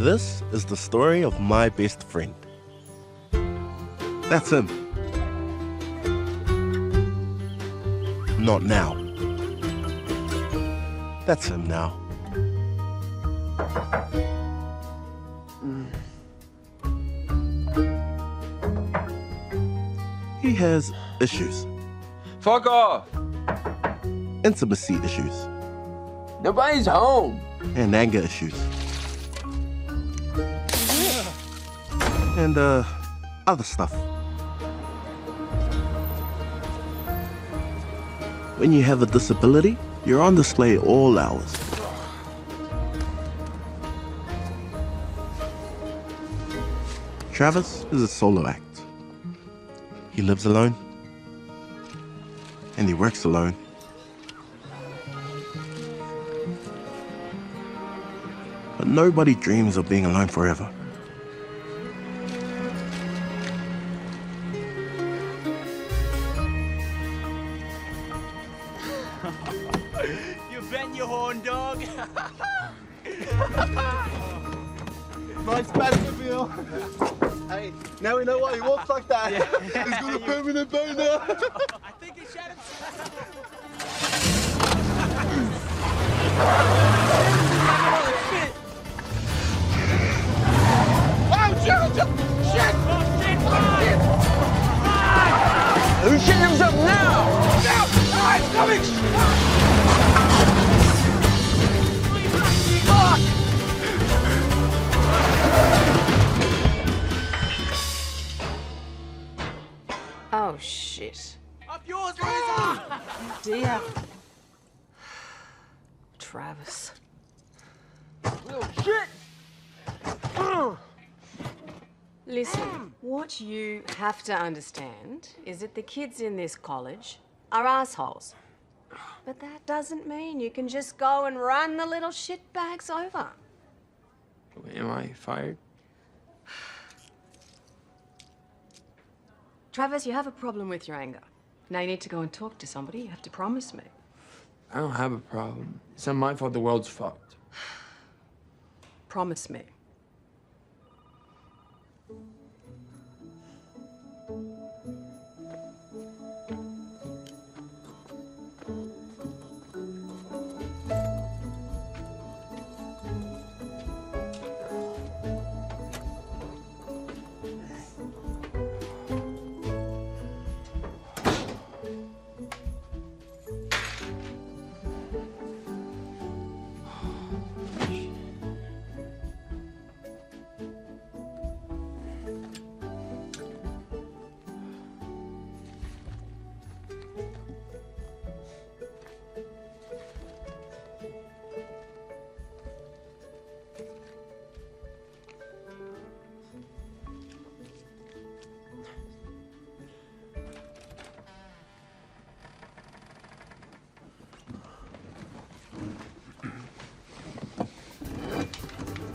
This is the story of my best friend. That's him. Not now. That's him now. He has issues. Fuck off! Intimacy issues. Nobody's home. And anger issues. And other stuff. When you have a disability, you're on display all hours. Travis is a solo act. He lives alone, and he works alone. But nobody dreams of being alone forever. You bent your horn, dog. Nice banter, Bill. Hey, now we know why he walks like that. Yeah. He's got a permanent boner. I think he shot himself. Who's shitting himself now? No! Oh, it's coming! Fuck! Oh, shit. Up yours, Razor! Dear. Travis. Oh, shit! Listen, what you have to understand is that the kids in this college are assholes. But that doesn't mean you can just go and run the little shitbags over. Am I fired? Travis, you have a problem with your anger. Now you need to go and talk to somebody. You have to promise me. I don't have a problem. It's not my fault the world's fucked. Promise me.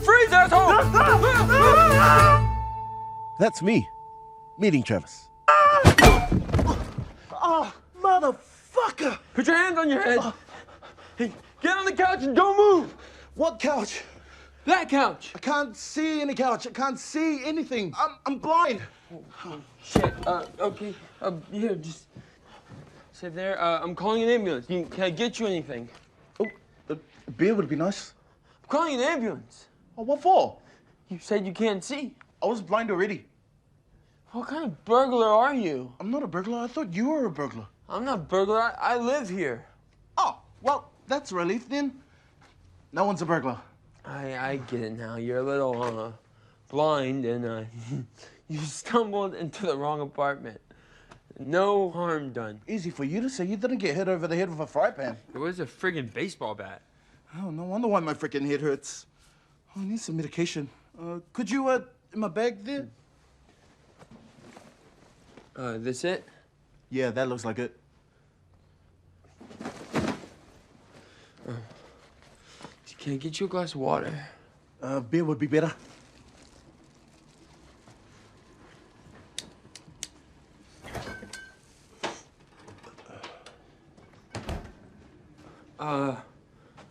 Freeze, asshole! That's me, meeting Travis. Oh, motherfucker! Put your hands on your head. Hey, get on the couch and don't move. What couch? That couch. I can't see any couch. I can't see anything. I'm blind. Shit. Okay. Here, just sit there. I'm calling an ambulance. Can I get you anything? Oh, a beer would be nice. I'm calling an ambulance. Oh, what for? You said you can't see. I was blind already. What kind of burglar are you? I'm not a burglar. I thought you were a burglar. I'm not a burglar. I live here. Oh, well, that's a relief then. No one's a burglar. I get it now. You're a little blind and you stumbled into the wrong apartment. No harm done. Easy for you to say. You didn't get hit over the head with a fry pan. It was a friggin' baseball bat. Oh, no wonder why my freaking head hurts. Oh, I need some medication. Could you, in my bag there? This it? Yeah, that looks like it. Can I get you a glass of water? Beer would be better.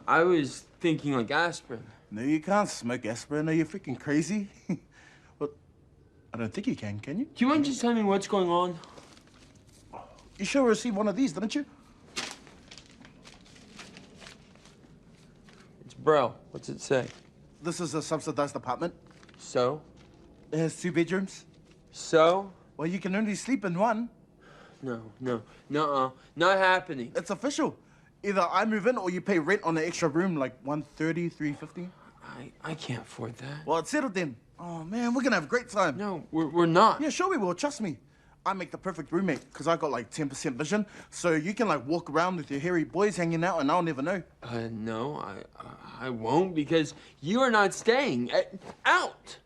I was thinking like aspirin. No, you can't smoke aspirin. Are you freaking crazy? Well, I don't think you can you? Do you mind just telling me what's going on? You sure received one of these, didn't you? It's Braille. What's it say? This is a subsidized apartment. So? It has 2 bedrooms. So? Well, you can only sleep in one. No, nuh-uh. Not happening. It's official. Either I move in or you pay rent on the extra room, like $130, $350. I can't afford that. Well, it's settled then. Oh, man, we're gonna have a great time. No, we're not. Yeah, sure we will. Trust me. I make the perfect roommate because I got like 10% vision. So you can like walk around with your hairy boys hanging out and I'll never know. No, I won't because you are not staying. Out!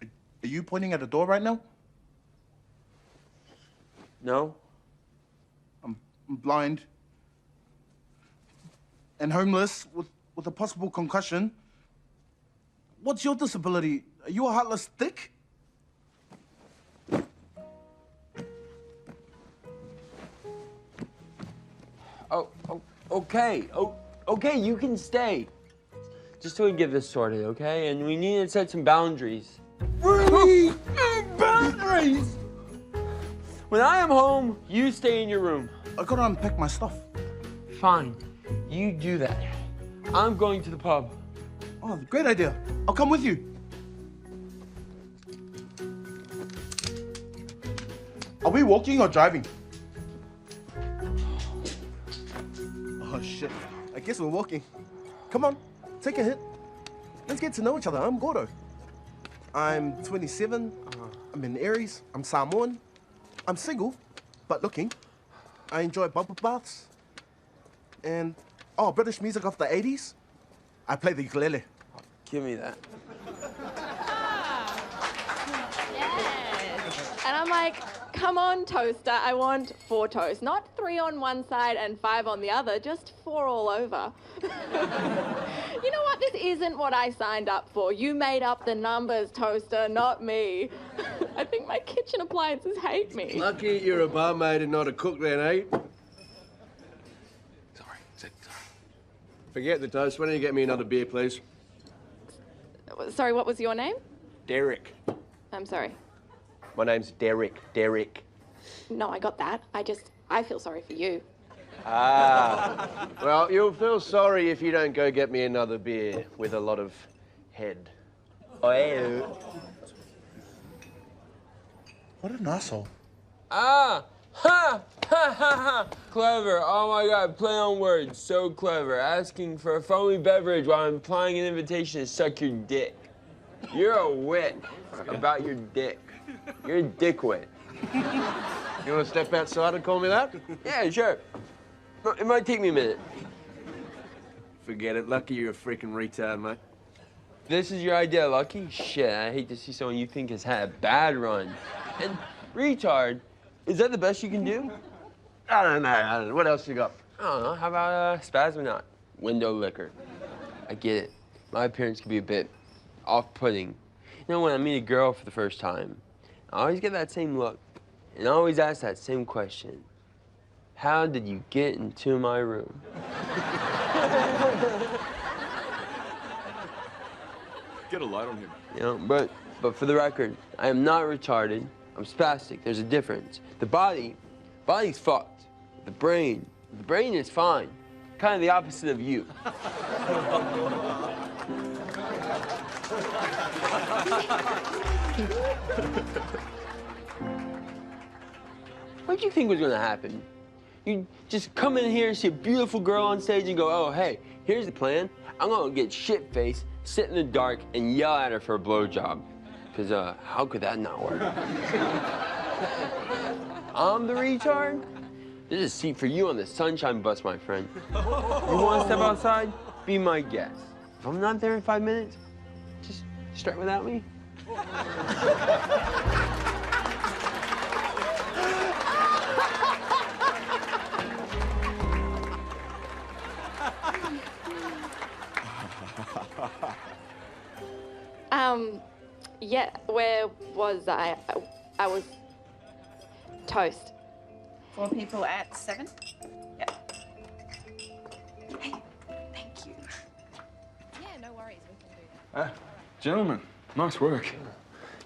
Are you pointing at the door right now? No? I'm blind. And homeless with a possible concussion. What's your disability? Are you a heartless dick? Okay. Okay, you can stay. Just till we get this sorted, okay? And we need to set some boundaries. Really? Boundaries? When I am home, you stay in your room. I gotta unpack my stuff. Fine. You do that. I'm going to the pub. Oh, great idea. I'll come with you. Are we walking or driving? Oh, shit. I guess we're walking. Come on, take a hit. Let's get to know each other. I'm Gordo. I'm 27. I'm in Aries. I'm Samoan. I'm single, but looking. I enjoy bubble baths. And, British music of the 80s. I play the ukulele. Give me that. And I'm like, come on, toaster, I want 4 toasts. Not 3 on one side and 5 on the other, just 4 all over. You know what? This isn't what I signed up for. You made up the numbers, toaster, not me. I think my kitchen appliances hate me. Lucky you're a barmaid and not a cook then, eh? Sorry. Forget the toast. Why don't you get me another beer, please? Sorry, what was your name? Derek. I'm sorry. My name's Derek. Derek. No, I got that. I feel sorry for you. Ah. Well, you'll feel sorry if you don't go get me another beer with a lot of head. What an asshole. Ha! Ha! Ha! Clever. Oh my God, play on words. So clever. Asking for a foamy beverage while implying an invitation to suck your dick. You're a wit about your dick. You're a dickwit. You want to step outside and call me that? Yeah, sure. It might take me a minute. Forget it. Lucky you're a freaking retard, mate. This is your idea, Lucky? Shit, I hate to see someone you think has had a bad run. And retard, is that the best you can do? I don't know. What else you got? I don't know. How about spasmonot? Window liquor. I get it. My appearance can be a bit off-putting. You know, when I meet a girl for the first time, I always get that same look. And I always ask that same question. How did you get into my room? Get a light on him. You know, but for the record, I am not retarded. I'm spastic. There's a difference. The body's fucked. The brain is fine. Kind of the opposite of you. What did you think was gonna happen? You just come in here, see a beautiful girl on stage and go, oh, hey, here's the plan. I'm gonna get shit-faced, sit in the dark, and yell at her for a blowjob. Because, how could that not work? I'm the retard? There's a seat for you on the sunshine bus, my friend. You wanna step outside? Be my guest. If I'm not there in 5 minutes, just start without me. Yeah, where was I? I was toast. 4 people at 7? Yep. Hey, thank you. Gentlemen, nice work.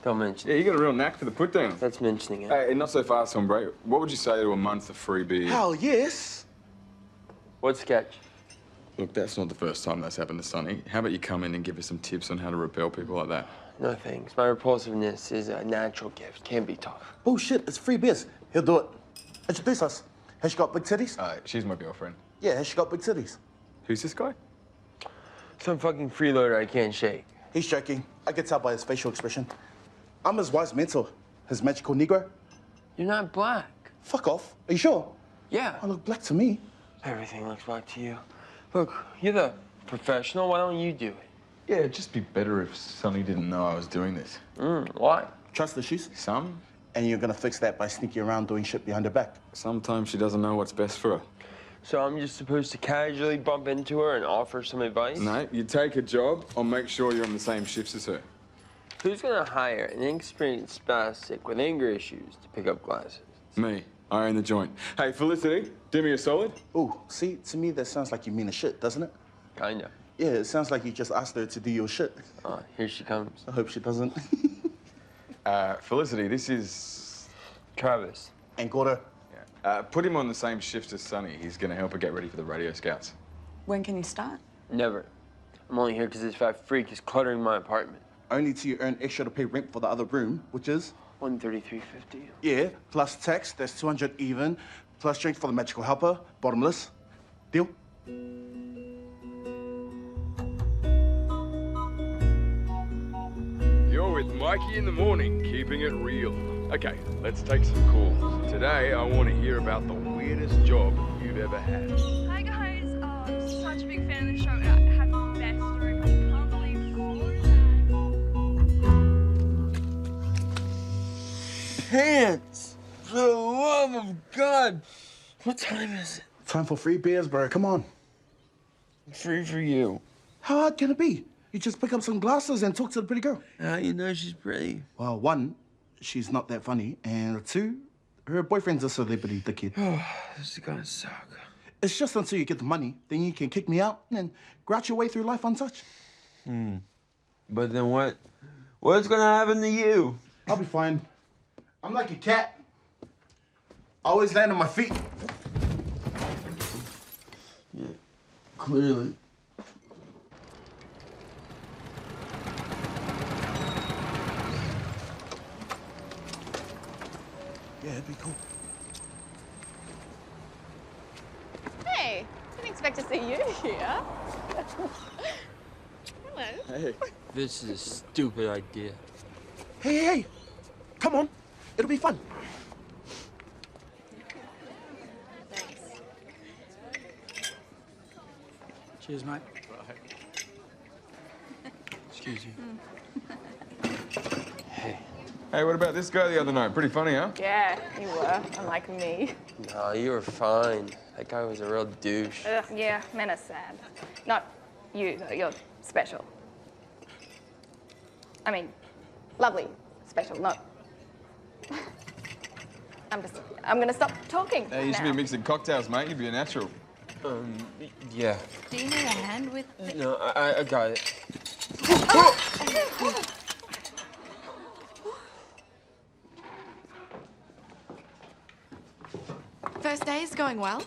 Don't mention Yeah, it. you got a real knack for the put down. That's mentioning it. Hey, not so fast, hombre. What would you say to a month of free beer? Hell yes. What sketch? Look, that's not the first time that's happened to Sonny. How about you come in and give us some tips on how to repel people like that? No thanks. My repulsiveness is a natural gift. Can't be taught. Bullshit, it's free beers. He'll do it. Introduce us. Has she got big titties? She's my girlfriend. Yeah, has she got big titties? Who's this guy? Some fucking freeloader I can't shake. He's joking. I can tell by his facial expression. I'm his wise mentor, his magical Negro. You're not black. Fuck off. Are you sure? Yeah. I look black to me. Everything looks black to you. Look, you're the professional. Why don't you do it? Yeah, it'd just be better if Sonny didn't know I was doing this. Why? Trust issues. Some? And you're gonna fix that by sneaking around doing shit behind her back. Sometimes she doesn't know what's best for her. So I'm just supposed to casually bump into her and offer some advice? No, you take a job, I'll make sure you're on the same shifts as her. Who's gonna hire an inexperienced spastic with anger issues to pick up glasses? Me. I own the joint. Hey, Felicity, do me a solid. Ooh, see, to me that sounds like you mean a shit, doesn't it? Kinda. Yeah, it sounds like you just asked her to do your shit. Here she comes. I hope she doesn't. Felicity, this is... Travis. And Gordo. Put him on the same shift as Sonny. He's gonna help her get ready for the radio scouts. When can you start? Never. I'm only here because this fat freak is cluttering my apartment. Only till you earn extra to pay rent for the other room, which is? $133.50. Yeah, plus tax, that's 200 even, plus drink for the magical helper, bottomless. Deal? You're with Mikey in the morning, keeping it real. Okay, let's take some calls. Today, I want to hear about the weirdest job you've ever had. Hi guys, such a big fan of the show and I have the best story. I can't believe all of that. Pants! For the love of God! What time is it? Time for free beers, bro, come on. Free for you. How hard can it be? You just pick up some glasses and talk to the pretty girl. How you know she's pretty? Well, one, she's not that funny, and two, her boyfriend's a celebrity, the kid. This is gonna suck. It's just until you get the money, then you can kick me out and grouch your way through life untouched. But then what? What's gonna happen to you? I'll be fine. I'm like a cat. I always land on my feet. Yeah, clearly. Yeah, it'd be cool. Hey, didn't expect to see you here. Hello. Hey. This is a stupid idea. Hey, hey, hey. Come on. It'll be fun. Cheers, mate. Excuse you. Hey. Hey, what about this guy the other night? Pretty funny, huh? Yeah, you were, unlike me. No, you were fine. That guy was a real douche. Ugh, yeah, men are sad. Not you, though. You're special. I mean, lovely, special, not... I'm gonna stop talking Hey, you should now. be mixing cocktails, mate. You'd be a natural. Yeah. Do you need a hand with the... No, I got it. First day is going well.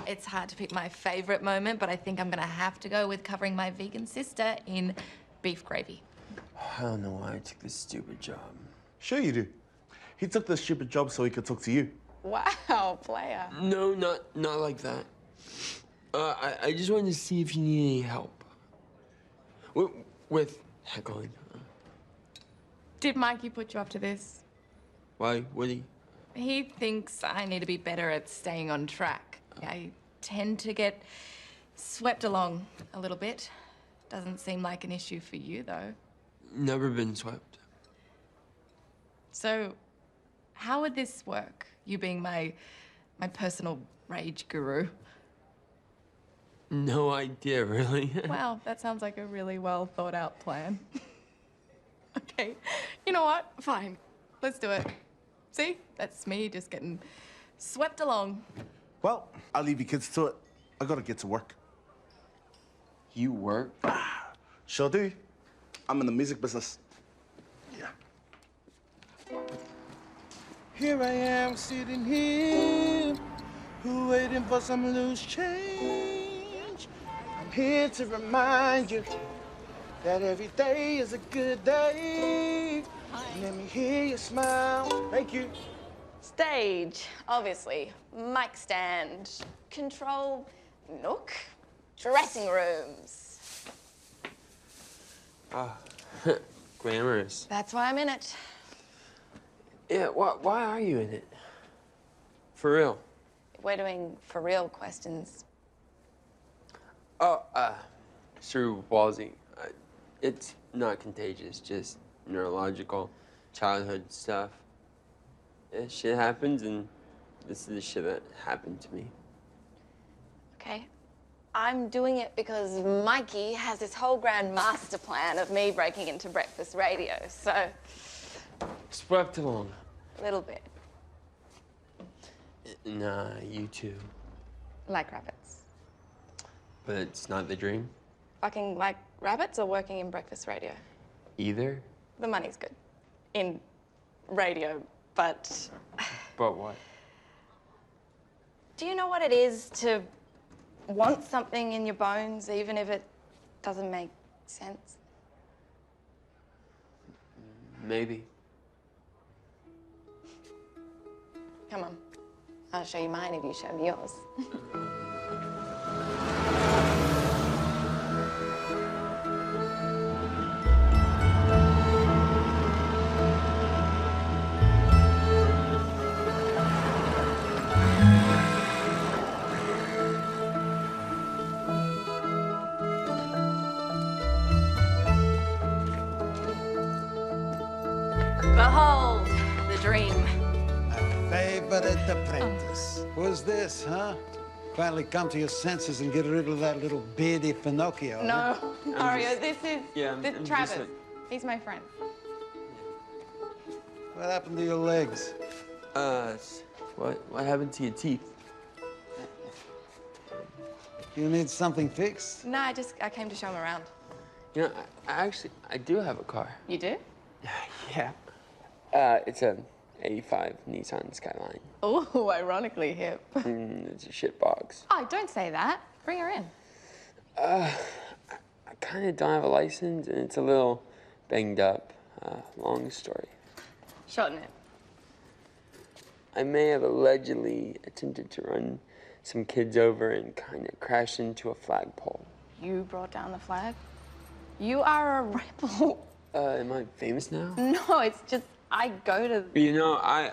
It's hard to pick my favorite moment, but I think I'm gonna have to go with covering my vegan sister in beef gravy. I don't know why I took this stupid job. Sure you do. He took this stupid job so he could talk to you. Wow, player. No, not like that. I just wanted to see if you need any help. With heckling. Did Mikey put you up to this? Why would he? He thinks I need to be better at staying on track. I tend to get swept along a little bit. Doesn't seem like an issue for you, though. Never been swept. So, how would this work? You being my personal rage guru. No idea, really. Wow, that sounds like a really well thought out plan. Okay, you know what? Fine, let's do it. See, that's me just getting swept along. Well, I'll leave you kids to it. I gotta get to work. You work? Sure do. I'm in the music business. Yeah. Here I am sitting here, waiting for some loose change. I'm here to remind you that every day is a good day. Let me hear you smile. Thank you. Stage, obviously. Mic stand. Control nook. Dressing rooms. Ah, glamorous. That's why I'm in it. Yeah, why are you in it? For real? We're doing for real questions. Oh, cerebral palsy. It's not contagious, just neurological, childhood stuff. Yeah, shit happens, and this is the shit that happened to me. Okay. I'm doing it because Mikey has this whole grand master plan of me breaking into breakfast radio, so... Swept along. A little bit. Nah, you too. Like rabbits. But it's not the dream? Fucking like rabbits or working in breakfast radio? Either? The money's good. In radio, but... But what? Do you know what it is to want something in your bones, even if it doesn't make sense? Maybe. Come on. I'll show you mine if you show me yours. Behold the dream. Favorite apprentice. Who's this, huh? Finally come to your senses and get rid of that little beardy Pinocchio. No, Mario, this is I'm Travis. just He's my friend. What happened to your legs? What happened to your teeth? You need something fixed? No, I came to show him around. You know, I do have a car. You do? Yeah. It's a 85 Nissan Skyline. Oh, ironically hip. It's a shit box. Oh, don't say that. Bring her in. I kind of don't have a license, and it's a little banged up. Long story. Shorten it. I may have allegedly attempted to run some kids over and kind of crashed into a flagpole. You brought down the flag? You are a rebel. Am I famous now? No, it's just I go to... You know, I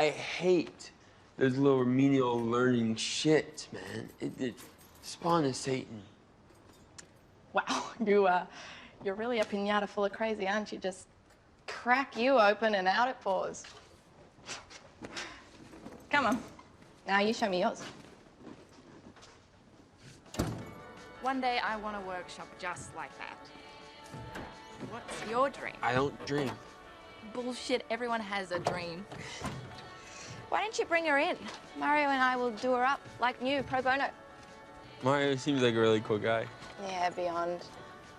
hate those little remedial learning shit, man. It spawn of Satan. Wow, you're really a piñata full of crazy, aren't you? Just crack you open and out it pours. Come on. Now you show me yours. One day I want a workshop just like that. What's your dream? I don't dream. Bullshit, everyone has a dream. Why don't you bring her in? Mario and I will do her up like new, pro bono. Mario seems like a really cool guy. Yeah, beyond.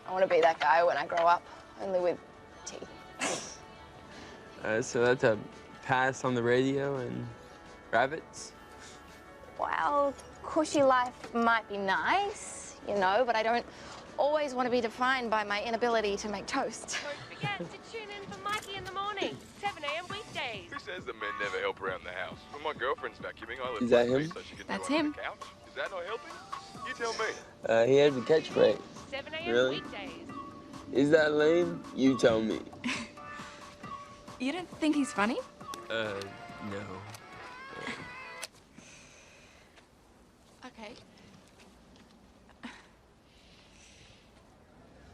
I want to be that guy when I grow up, only with teeth. So that's a pass on the radio and rabbits? Well, cushy life might be nice, you know, but I don't always want to be defined by my inability to make toast. Don't forget to tune in for Mikey in the morning, 7 a.m. weekdays. Who says that men never help around the house? When my girlfriend's vacuuming, I lift Is that my him? feet so she can That's do it on him. the couch. Is that not helping? You tell me. He has a catchphrase. 7 a.m. Really? weekdays. Is that lame? You tell me. You don't think he's funny? No. Okay.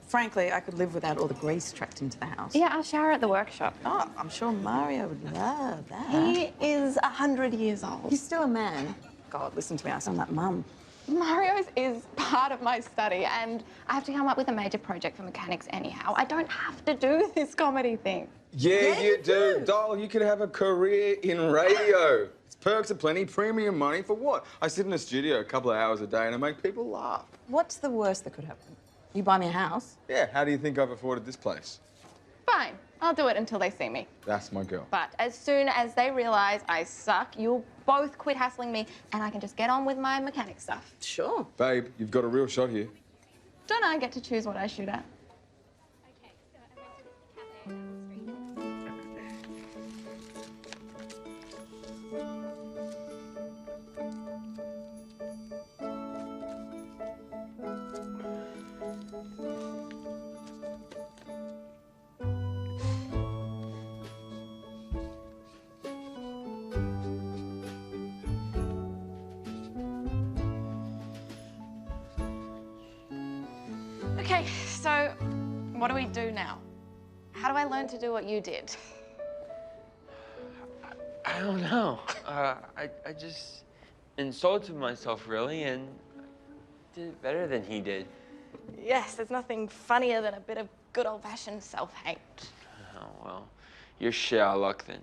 Frankly, I could live without all the grease tracked into the house. Yeah, I'll shower at the workshop. Oh, I'm sure Mario would love that. He is 100 years old. He's still a man. God, listen to me, I sound like Mum. Mario's is part of my study, and I have to come up with a major project for mechanics anyhow. I don't have to do this comedy thing. Yeah, you do. Doll, you could have a career in radio. It's perks aplenty, premium money for what? I sit in a studio a couple of hours a day and I make people laugh. What's the worst that could happen? You buy me a house? Yeah, how do you think I've afforded this place? Fine, I'll do it until they see me. That's my girl. But as soon as they realise I suck, you'll both quit hassling me and I can just get on with my mechanic stuff. Sure. Babe, you've got a real shot here. Don't I get to choose what I shoot at? Okay, so what do we do now? How do I learn to do what you did? I don't know. I just insulted myself, really, and did it better than he did. Yes, there's nothing funnier than a bit of good old-fashioned self-hate. Oh, well, you're shit out of luck then.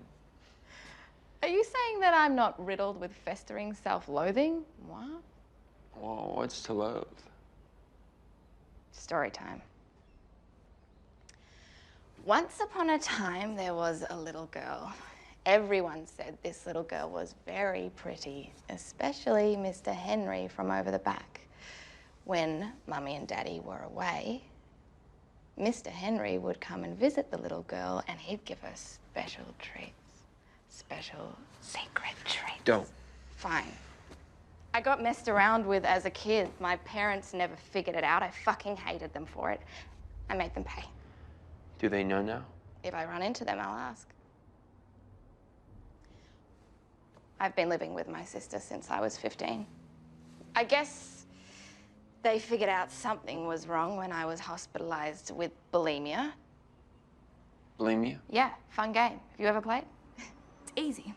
Are you saying that I'm not riddled with festering self-loathing? What? Well, what's to loathe? Story time. Once upon a time, there was a little girl. Everyone said this little girl was very pretty, especially Mr. Henry from over the back. When Mummy and Daddy were away, Mr. Henry would come and visit the little girl and he'd give her special treats. Special secret treats. Don't. Fine. I got messed around with as a kid. My parents never figured it out. I fucking hated them for it. I made them pay. Do they know now? If I run into them, I'll ask. I've been living with my sister since I was 15. I guess they figured out something was wrong when I was hospitalized with bulimia. Bulimia? Yeah, fun game. Have you ever played? It's easy.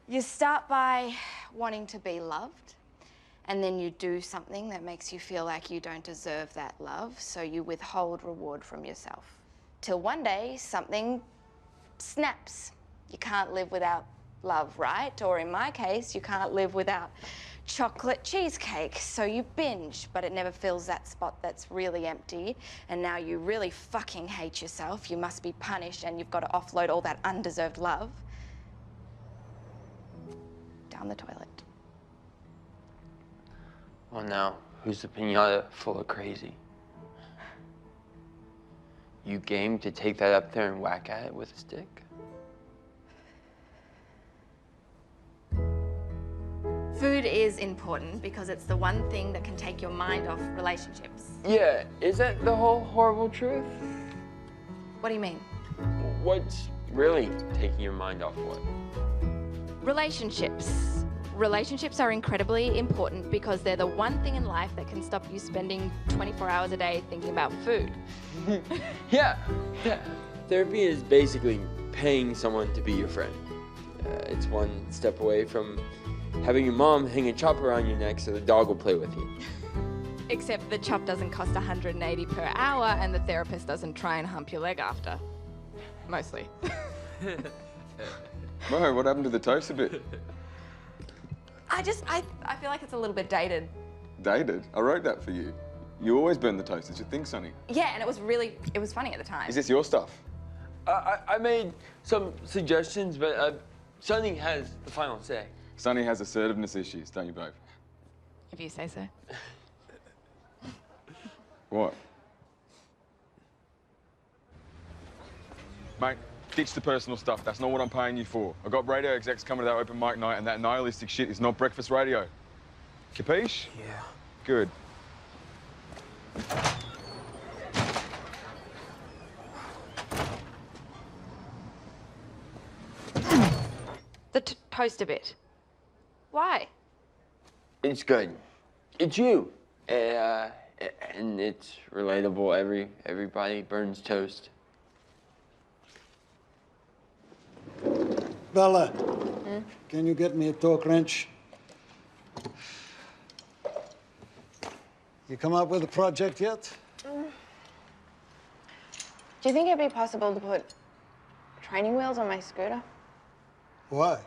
You start by wanting to be loved, and then you do something that makes you feel like you don't deserve that love, so you withhold reward from yourself. Till one day, something snaps. You can't live without love, right? Or in my case, you can't live without chocolate cheesecake, so you binge, but it never fills that spot that's really empty, and now you really fucking hate yourself. You must be punished, and you've got to offload all that undeserved love down the toilet. Well, now, who's the pinata full of crazy? You game to take that up there and whack at it with a stick? Food is important because it's the one thing that can take your mind off relationships. Yeah, is that the whole horrible truth? What do you mean? What's really taking your mind off what? Relationships. Relationships are incredibly important because they're the one thing in life that can stop you spending 24 hours a day thinking about food. Yeah. Therapy is basically paying someone to be your friend. It's one step away from having your mom hang a chop around your neck so the dog will play with you. Except the chop doesn't cost $180 per hour and the therapist doesn't try and hump your leg after. Mostly. Mo, what happened to the toast a bit? I feel like it's a little bit dated. Dated? I wrote that for you. You always burn the toast. It's your thing, Sonny. Yeah, and it was funny at the time. Is this your stuff? I made some suggestions, but Sonny has the final say. Sonny has assertiveness issues, don't you, babe? If you say so. What? Mate, ditch the personal stuff. That's not what I'm paying you for. I got radio execs coming to that open mic night, and that nihilistic shit is not breakfast radio. Capiche? Yeah. Good. The toast a bit. Why? It's good. It's you. And it's relatable. Everybody burns toast. Bella, can you get me a torque wrench? You come up with a project yet? Do you think it'd be possible to put training wheels on my scooter? Why?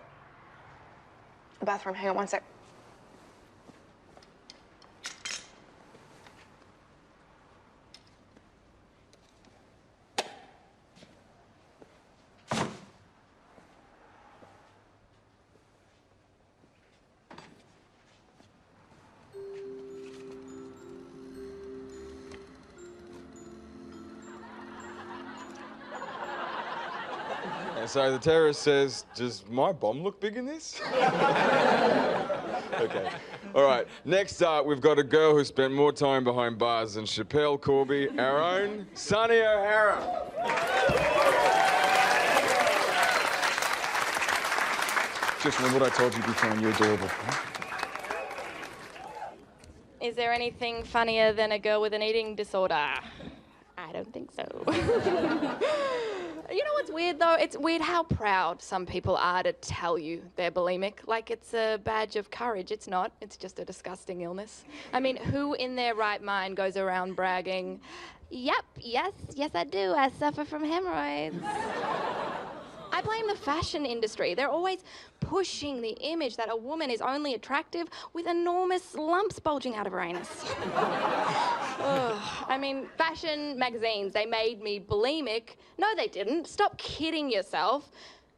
The bathroom, hang on one sec. so the terrorist says, does my bomb look big in this? Okay. All right, next up, we've got a girl who spent more time behind bars than Chappelle Corby, our own Sunny O'Hara. Just remember what I told you before, and you're adorable. Is there anything funnier than a girl with an eating disorder? I don't think so. You know what's weird, though? It's weird how proud some people are to tell you they're bulimic. Like it's a badge of courage. It's not. It's just a disgusting illness. I mean, who in their right mind goes around bragging, yep, yes, I do. I suffer from hemorrhoids. I blame the fashion industry. They're always pushing the image that a woman is only attractive with enormous lumps bulging out of her anus. Ugh. I mean, fashion magazines, they made me bulimic. No, they didn't. Stop kidding yourself.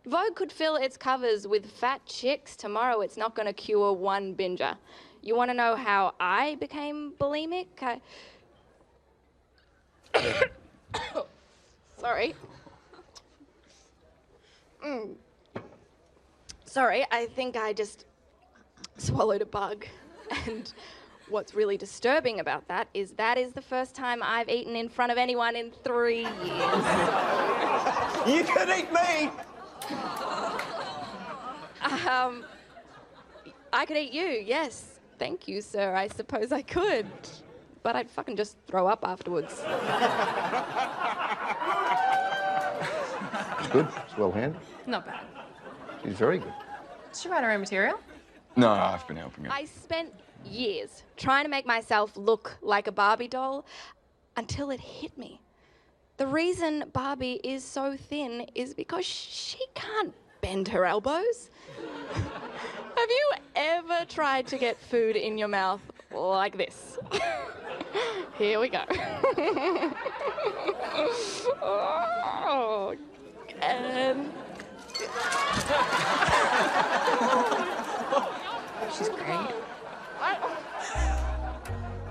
Vogue could fill its covers with fat chicks. Tomorrow it's not going to cure one binger. You want to know how I became bulimic? Sorry. Sorry, I think I just swallowed a bug. And what's really disturbing about that is the first time I've eaten in front of anyone in 3 years. You could eat me! I could eat you, yes. Thank you, sir. I suppose I could. But I'd fucking just throw up afterwards. It's good. It's well handled. Not bad. She's very good. Did she write her own material? No, I've been helping her. I spent years trying to make myself look like a Barbie doll until it hit me. The reason Barbie is so thin is because she can't bend her elbows. Have you ever tried to get food in your mouth like this? Here we go. Oh, and... She's great.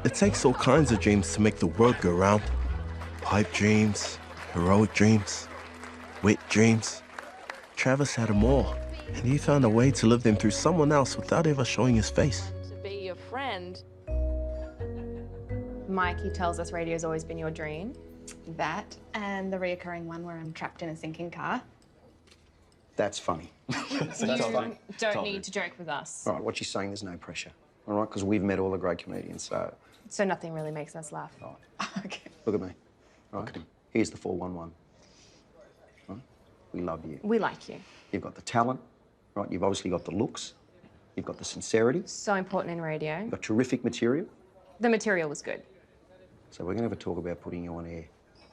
It takes all kinds of dreams to make the world go round. Pipe dreams, heroic dreams, wet dreams. Travis had them all, and he found a way to live them through someone else without ever showing his face. to be your friend. Mikey tells us radio's always been your dream. That and the reoccurring one where I'm trapped in a sinking car. That's funny. You don't need to joke with us. All right, what she's saying, there's no pressure. All right, because we've met all the great comedians, so So nothing really makes us laugh. look at me. All right, here's the 411. Right? We love you. We like you. You've got the talent, right? You've obviously got the looks. You've got the sincerity. So important in radio. You've got terrific material. The material was good. So we're going to have a talk about putting you on air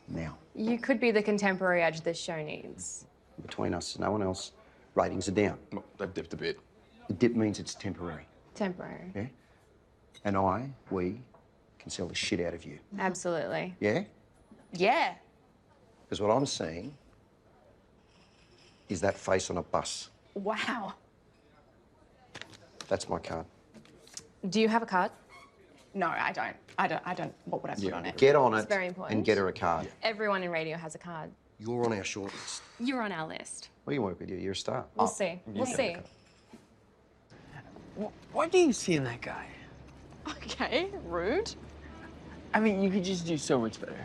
now. You could be the contemporary edge this show needs. Between us, no one else. Ratings are down. Well, they've dipped a bit. The dip means it's temporary. Temporary. Yeah? And we can sell the shit out of you. Absolutely. Yeah? Yeah. Because what I'm seeing is that face on a bus. Wow. That's my card. Do you have a card? No, I don't. I don't. What would I put on it? Get on It's it very important. and get her a card. Everyone in radio has a card. You're on our shortlist. You're on our list. We can work with you. You're a star. We'll see. We'll see. What do you see in that guy? Okay, rude. I mean, you could just do so much better.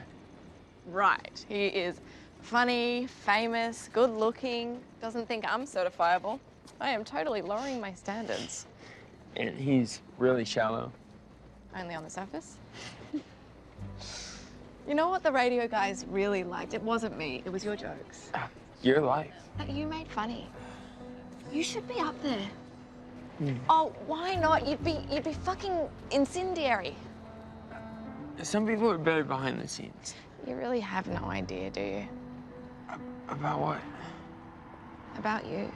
Right. He is funny, famous, good-looking, doesn't think I'm certifiable. I am totally lowering my standards. And he's really shallow. Only on the surface. You know what the radio guys really liked? It wasn't me, it was your jokes. Your life. That you made funny. You should be up there. Oh, why not? You'd be fucking incendiary. Some people are better behind the scenes. You really have no idea, do you? About what? About you.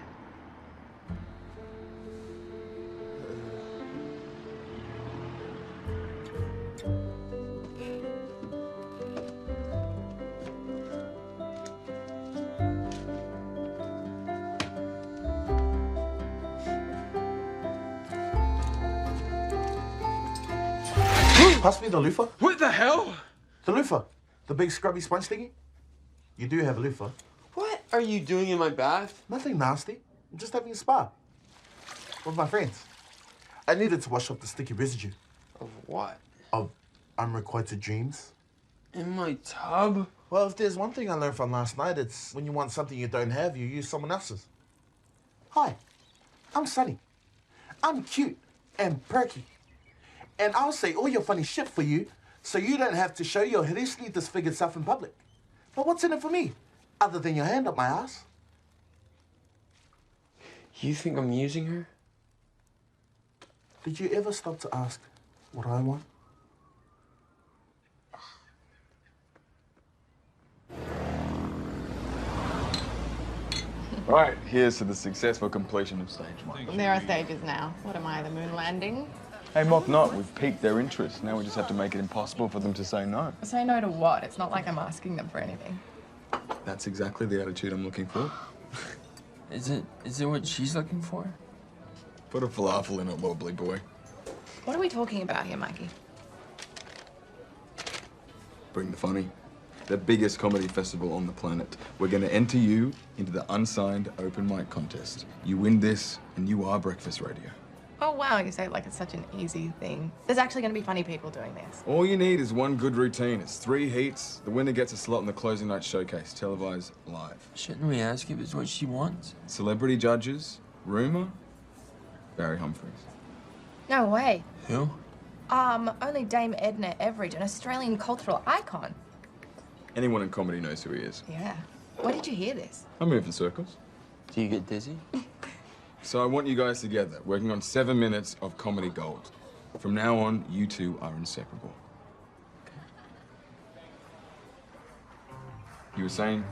Pass me the loofah. What the hell? The loofah. The big scrubby sponge thingy. You do have a loofah. What? are you doing in my bath? Nothing nasty. I'm just having a spa with my friends. I needed to wash off the sticky residue. Of what? Of unrequited dreams. In my tub? Well, if there's one thing I learned from last night, it's when you want something you don't have, you use someone else's. Hi, I'm Sunny. I'm cute and perky. And I'll say all your funny shit for you so you don't have to show your hideously disfigured self in public. But what's in it for me, other than your hand up my ass? You think I'm using her? Did you ever stop to ask what I want? Right, here's to the successful completion of stage 1. There are stages now. What am I, the moon landing? Hey, mock not, we've piqued their interest. Now we just have to make it impossible for them to say no. Say no to what? It's not like I'm asking them for anything. That's exactly the attitude I'm looking for. Is it what she's looking for? Put a falafel in it, wobbly boy. What are we talking about here, Mikey? Bring the funny. The biggest comedy festival on the planet. We're gonna enter you into the unsigned open mic contest. You win this, and you are Breakfast Radio. Oh, wow, you say it like it's such an easy thing. There's actually going to be funny people doing this. All you need is one good routine. It's 3 heats. The winner gets a slot in the closing night showcase, televised live. Shouldn't we ask if it's what she wants? Celebrity judges, rumour, Barry Humphries. No way. Who? Only Dame Edna Everage, an Australian cultural icon. Anyone in comedy knows who he is. Yeah. Where did you hear this? I move in circles. Do you get dizzy? So I want you guys together, working on 7 minutes of comedy gold. From now on, you two are inseparable. You were saying?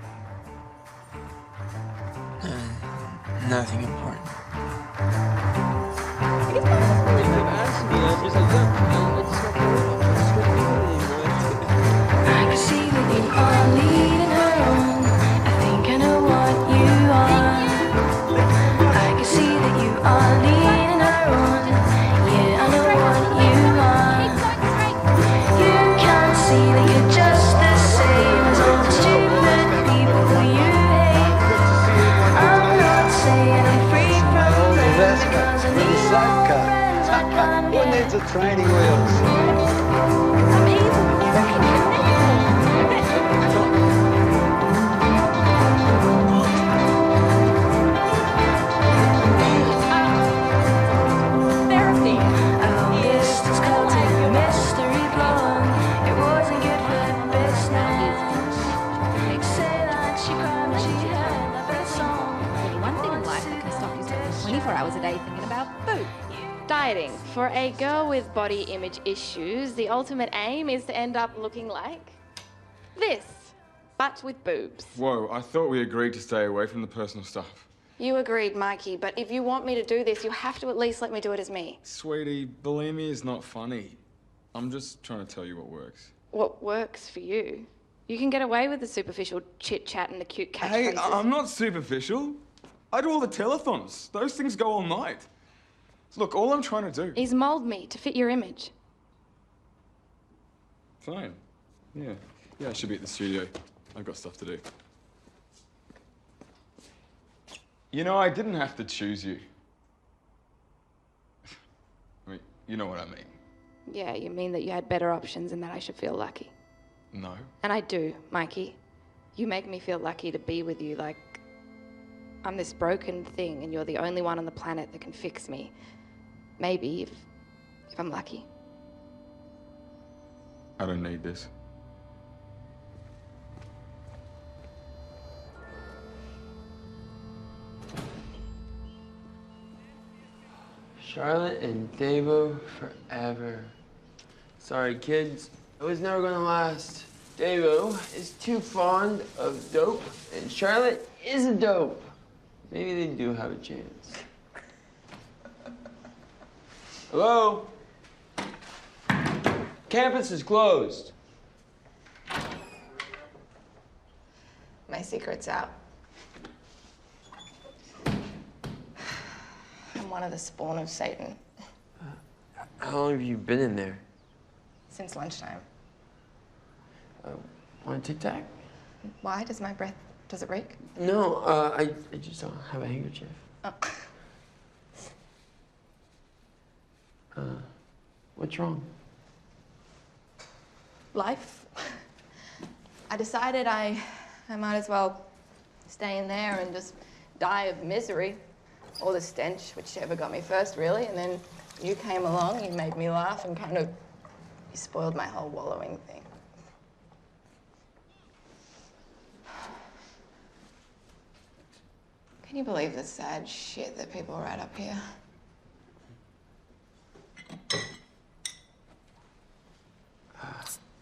Nothing important. I can see that you are leading her on. I think I know what you are. I can see that you are leading her on. Yeah, I know what you are. You can't see that you're just the same as all the stupid people who you hate. I'm not saying I'm free from them because I need more friends. I can't Who needs a training wheels? Hours a day thinking about food. Dieting. For a girl with body image issues, the ultimate aim is to end up looking like this, but with boobs. Whoa, I thought we agreed to stay away from the personal stuff. You agreed, Mikey, but if you want me to do this, you have to at least let me do it as me. Sweetie, bulimia is not funny. I'm just trying to tell you what works. What works for you? You can get away with the superficial chit-chat and the cute catchphrases. Hey, I'm not superficial. I do all the telethons. Those things go all night. Look, all I'm trying to do... is mold me to fit your image. Fine. Yeah, I should be at the studio. I've got stuff to do. You know, I didn't have to choose you. I mean, you know what I mean. Yeah, you mean that you had better options and that I should feel lucky. No. And I do, Mikey. You make me feel lucky to be with you, like I'm this broken thing and you're the only one on the planet that can fix me. Maybe, if I'm lucky. I don't need this. Charlotte and Davo forever. Sorry, kids. It was never gonna last. Davo is too fond of dope, and Charlotte is a dope. Maybe they do have a chance. Hello? Campus is closed. My secret's out. I'm one of the spawn of Satan. How long have you been in there? Since lunchtime. Want a Tic Tac? Why does my breath Does it reek? No, I just don't have a handkerchief. What's wrong? Life. I decided I might as well stay in there and just die of misery. Or the stench, whichever got me first, really. And then you came along, you made me laugh, and kind of, you spoiled my whole wallowing thing. Can you believe the sad shit that people write up here?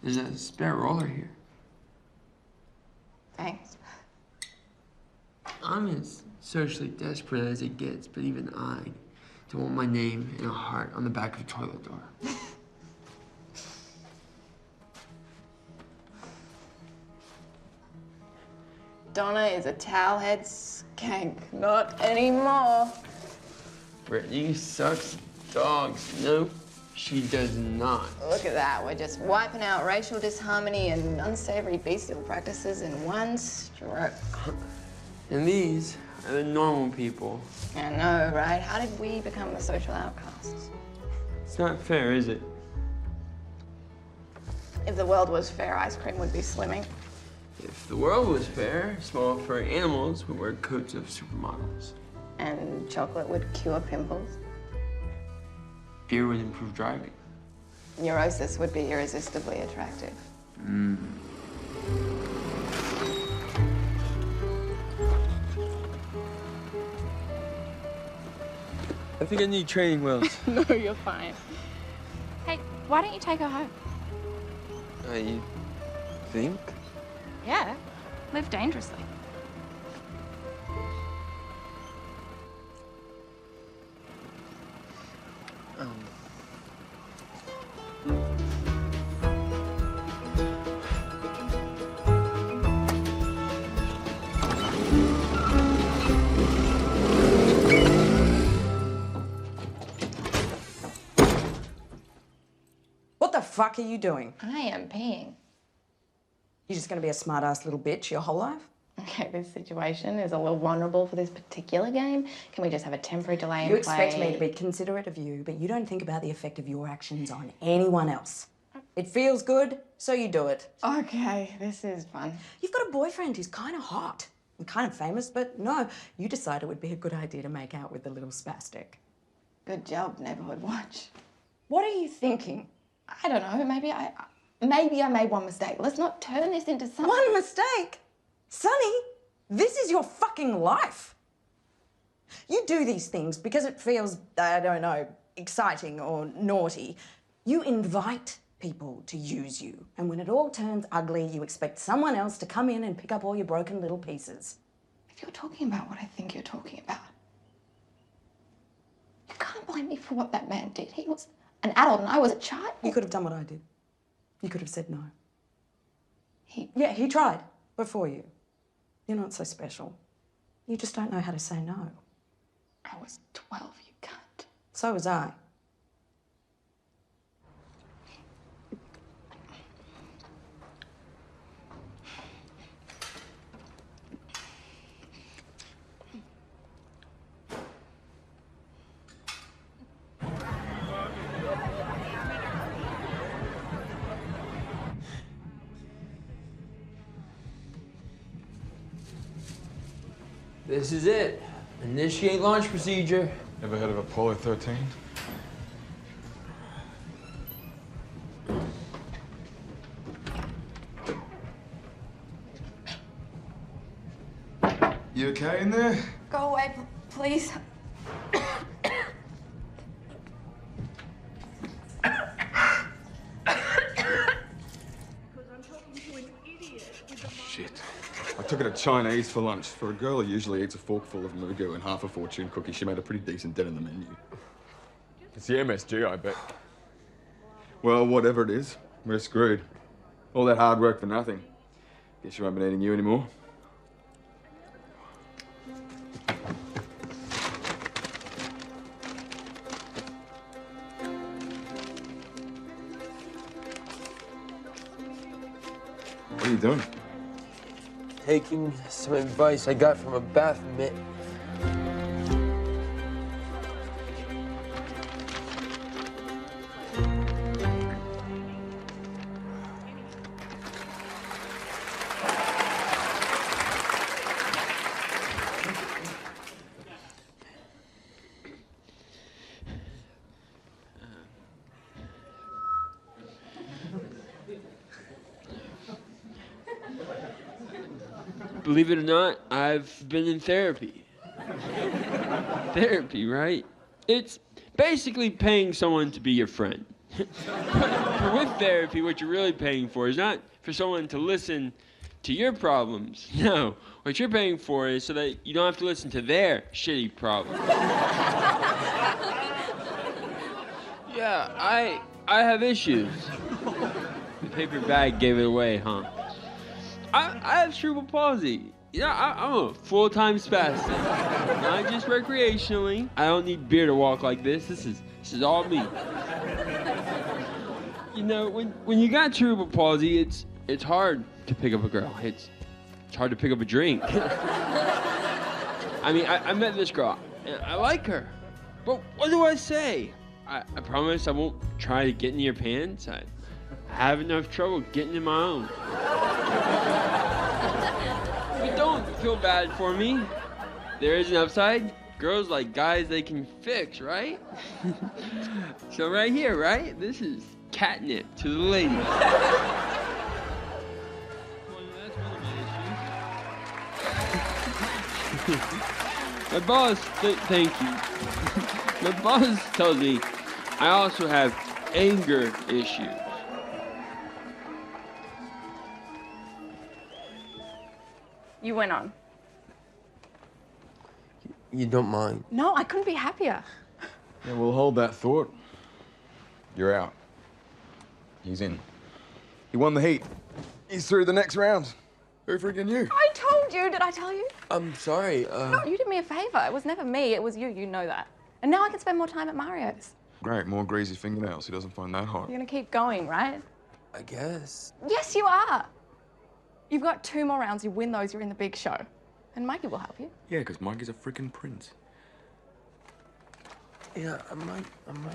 There's a spare roller here. Thanks. I'm as socially desperate as it gets, but even I don't want my name and a heart on the back of a toilet door. Donna is a towelhead skank. Not anymore. Brittany sucks dogs. Nope, she does not. Look at that. We're just wiping out racial disharmony and unsavory bestial practices in one stroke. And these are the normal people. I know, right? How did we become the social outcasts? It's not fair, is it? If the world was fair, ice cream would be slimming. If the world was fair, small furry animals would wear coats of supermodels. And chocolate would cure pimples. Beer would improve driving. Neurosis would be irresistibly attractive. I think I need training wheels. No, you're fine. Hey, why don't you take her home? You think? Yeah, live dangerously. What the fuck are you doing? I am peeing. You're just gonna be a smart-ass little bitch your whole life? Okay, this situation is a little vulnerable for this particular game. Can we just have a temporary delay in You play? expect me to be considerate of you, but you don't think about the effect of your actions on anyone else. It feels good, so you do it. Okay, this is fun. You've got a boyfriend who's kind of hot and kind of famous, but no, you decided it would be a good idea to make out with the little spastic. Good job, Neighborhood Watch. What are you thinking? I don't know, maybe I made one mistake. Let's not turn this into something. One mistake? Sonny, this is your fucking life. You do these things because it feels, I don't know, exciting or naughty. You invite people to use you. And when it all turns ugly, you expect someone else to come in and pick up all your broken little pieces. If you're talking about what I think you're talking about, you can't blame me for what that man did. He was an adult and I was a child. You could have done what I did. You could have said no. Yeah, he tried before you. You're not so special. You just don't know how to say no. I was 12, you cunt. So was I. This is it. Initiate launch procedure. Ever heard of Apollo 13? You okay in there? Go away, please. Shit. I took her to Chinese for lunch. For a girl who usually eats a forkful of mugu and half a fortune cookie, she made a pretty decent dent in the menu. It's the MSG, I bet. Well, whatever it is, we're screwed. All that hard work for nothing. Guess she won't be needing you anymore. What are you doing? taking some advice I got from a bath mitt. Believe it or not, I've been in therapy. Therapy, right? It's basically paying someone to be your friend. But with therapy, what you're really paying for is not for someone to listen to your problems. No, what you're paying for is so that you don't have to listen to their shitty problems. Yeah, I have issues. The paper bag gave it away, huh? I have cerebral palsy. I'm a full-time spastic. Not just recreationally. I don't need beer to walk like this. This is all me. You know, when you got cerebral palsy, it's hard to pick up a girl. It's hard to pick up a drink. I mean, I met this girl, and I like her. But what do I say? I promise I won't try to get in your pants. I have enough trouble getting in my own. But don't feel bad for me. There is an upside. Girls like guys they can fix, right? So right here, right? This is catnip to the ladies. My boss, thank you. My boss tells me I also have anger issues. You went on. You don't mind? No, I couldn't be happier. Yeah, we'll hold that thought. You're out. He's in. He won the heat. He's through the next round. Who freaking you? I told you. Did I tell you? I'm sorry. No, you did me a favor. It was never me. It was you. You know that. And now I can spend more time at Mario's. Great, more greasy fingernails. He doesn't find that hot. You're gonna keep going, right? I guess. Yes, you are. You've got 2 more rounds. You win those, you're in the big show. And Mikey will help you. Yeah, because Mikey's a freaking prince. Yeah, I might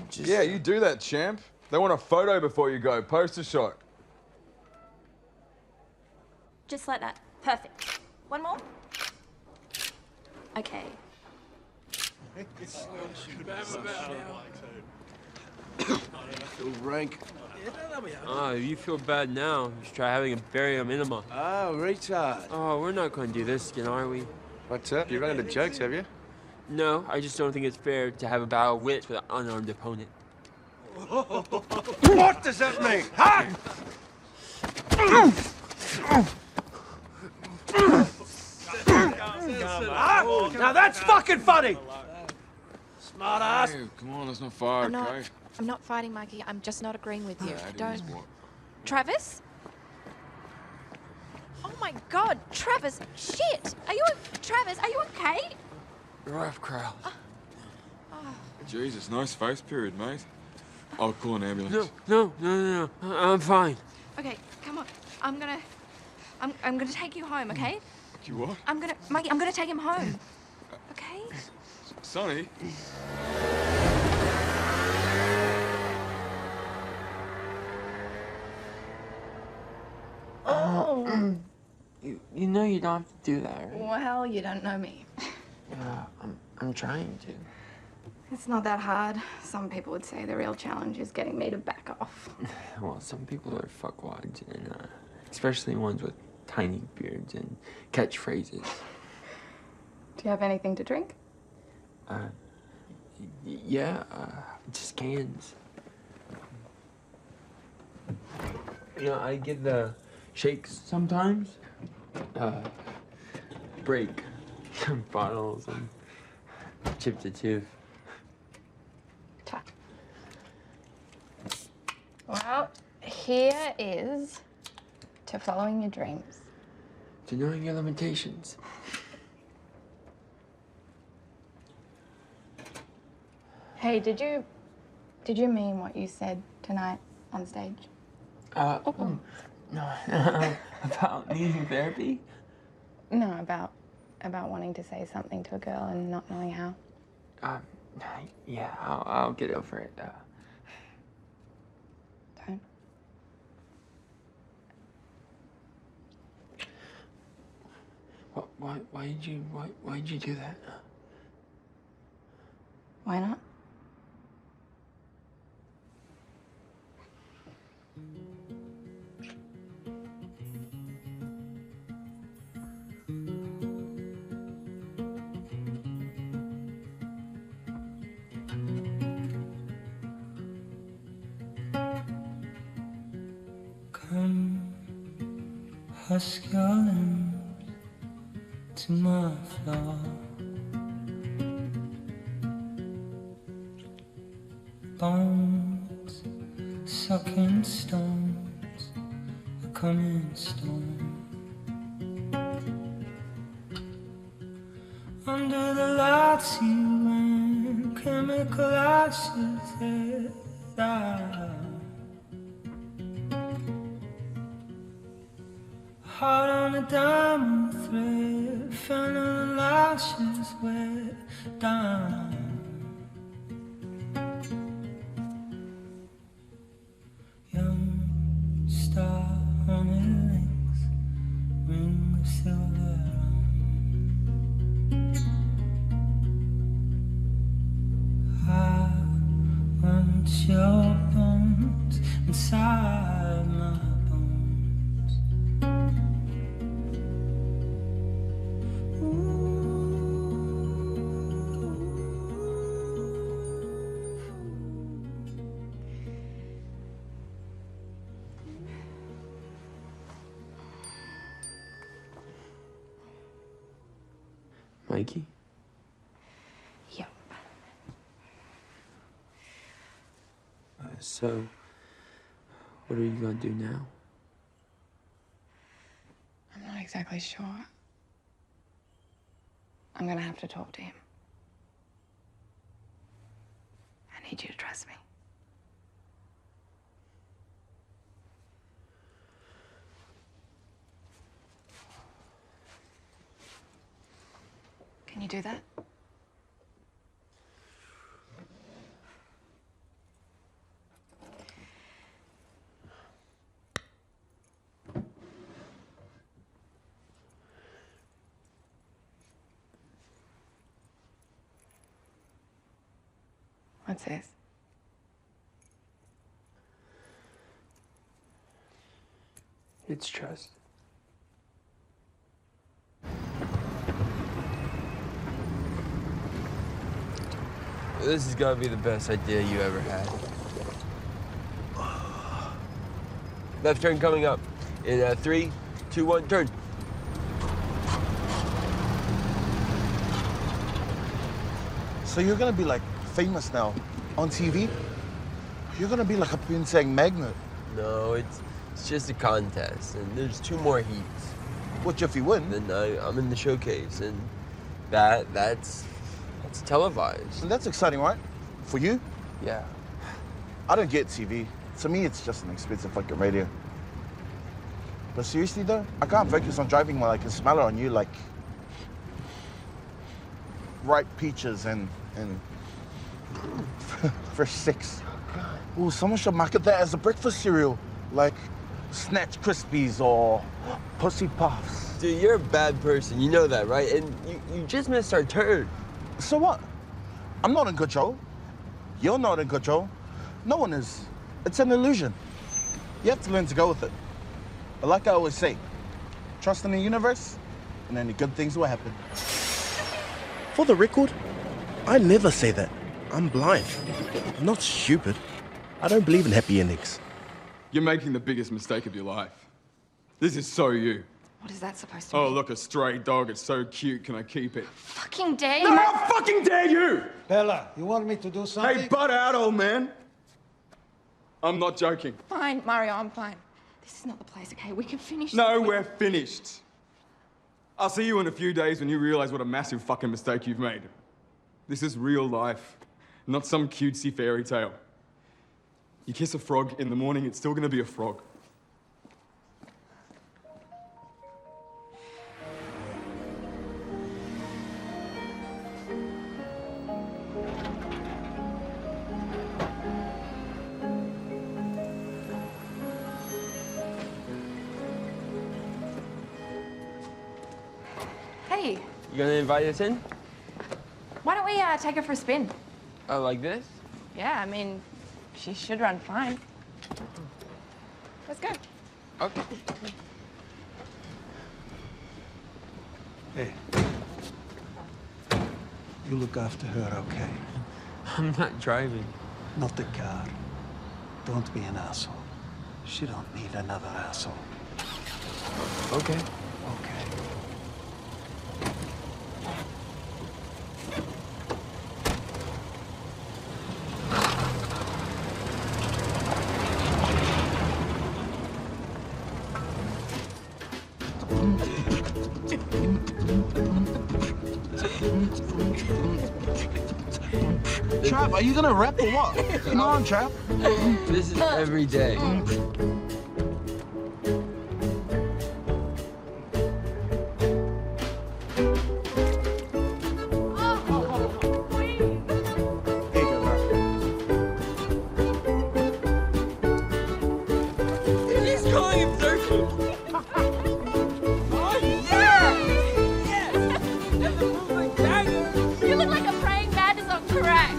just... Yeah, you do that, champ. They want a photo before you go. Poster shot. Just like that. Perfect. One more. Okay. Feel rank. Oh, you feel bad now. Just try having a barium enema. Oh, retard. Oh, we're not going to do this again, are we? What's up? You run into jokes, have you? No, I just don't think it's fair to have a battle of wits with an unarmed opponent. What does that mean, huh? Now that's fucking funny! Smart ass! Hey, come on, let's not fight, okay? I'm not fighting, Mikey. I'm just not agreeing with you. That Don't. is what- Travis? Oh my God, Travis! Shit! Travis? Are you okay? Rough crowd. Jesus, nice face period, mate. I'll call an ambulance. No. I'm fine. Okay, come on. I'm gonna take you home, okay? You what? Mikey, I'm gonna take him home. Okay? Sonny? Oh. You know you don't have to do that, right? Well, you don't know me. Yeah, I'm trying to. It's not that hard. Some people would say the real challenge is getting me to back off. Well, some people are fuckwads, and especially ones with tiny beards and catchphrases. Do you have anything to drink? Yeah, just cans. You know, I get the shakes sometimes. Break bottles and chip to tooth. Well, here is to following your dreams. To knowing your limitations. Hey, did you mean what you said tonight on stage? No, about needing therapy? No, about wanting to say something to a girl and not knowing how. Yeah, I'll get over it. Don't. Why did you do that? Why not? Come, husk your limbs to my floor. Bones, sucking stones, a coming storm. Under the lights you ran, chemical ashes that I heart on a diamond thread, phantom lashes wet down. Young star on the links, ring of silver on. I want your bones inside my Mikey? Yep. So, what are you gonna do now? I'm not exactly sure. I'm gonna have to talk to him. I need you to trust me. Can you do that? What's this? It's trust. This has got to be the best idea you ever had. Left turn coming up. In 3, 2, 1, turn. So you're gonna be like famous now on TV? You're gonna be like a Pinsang magnet. No, it's just a contest, and there's 2 more heats. Which if you win? Then I'm in the showcase, and that's televised. And that's exciting, right? For you? Yeah. I don't get TV. To me, it's just an expensive fucking radio. But seriously though, I can't focus on driving while I can smell it on you like ripe peaches and fresh 6. Ooh, someone should market that as a breakfast cereal, like Snatch Krispies or Pussy Puffs. Dude, you're a bad person. You know that, right? And you just missed our turn. So what? I'm not in control. You're not in control. No one is. It's an illusion. You have to learn to go with it. But like I always say, trust in the universe, and only good things will happen. For the record, I never say that. I'm blind. I'm not stupid. I don't believe in happy endings. You're making the biggest mistake of your life. This is so you. What is that supposed to Oh, mean? look, a stray dog. It's so cute. Can I keep it? Fucking dare No, you! how fucking dare you! Bella, you want me to do something? Hey, butt out, old man. I'm not joking. Fine, Mario, I'm fine. This is not the place, okay? We can finish No, this. we're finished. I'll see you in a few days when you realize what a massive fucking mistake you've made. This is real life, not some cutesy fairy tale. You kiss a frog in the morning, it's still gonna be a frog. Hey, You gonna invite us in? why don't we take her for a spin? Oh, like this? Yeah, I mean, she should run fine. Let's go. Okay. Hey. You look after her, okay? I'm not driving. Not the car. Don't be an asshole. She don't need another asshole. Okay. Okay. Chap, are you gonna rap or what? Come on, chap. This is every day. He's calling him Turkey. Oh, yeah! Yes! That's a moving banger. You look like a praying mantis on crack.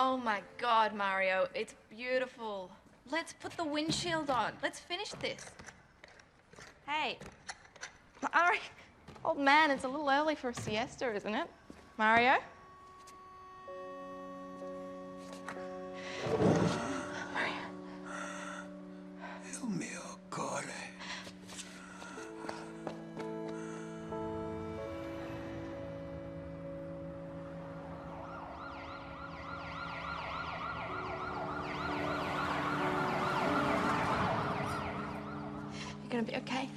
Oh my God, Mario, it's beautiful. Let's put the windshield on. Let's finish this. Hey, Mario, old man, it's a little early for a siesta, isn't it? Mario? Il mio cuore. You're gonna be okay.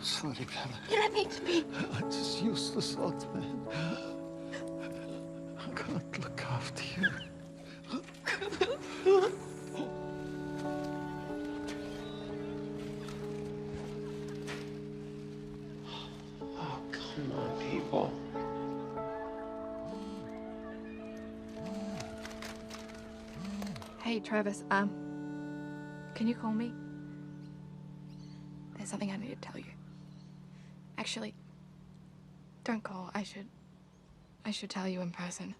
Sorry, Bella. You don't need to be. I'm just useless old man. I can't look after you. Oh, come on, people. Hey, Travis, can you call me? There's something I need to tell you. Actually, don't call. I should tell you in person.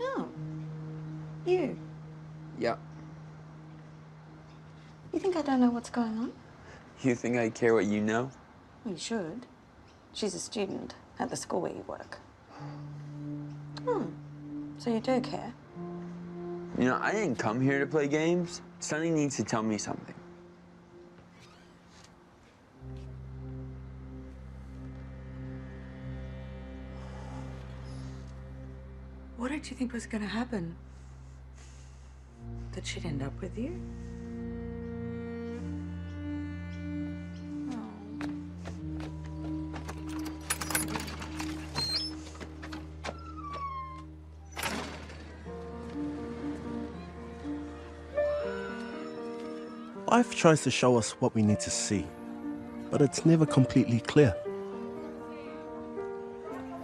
Oh. You. Yep. You think I don't know what's going on? You think I care what you know? You should. She's a student at the school where you work. Hmm. So you do care? You know, I didn't come here to play games. Sonny needs to tell me something. What did you think was going to happen? That she'd end up with you? Life tries to show us what we need to see, but it's never completely clear.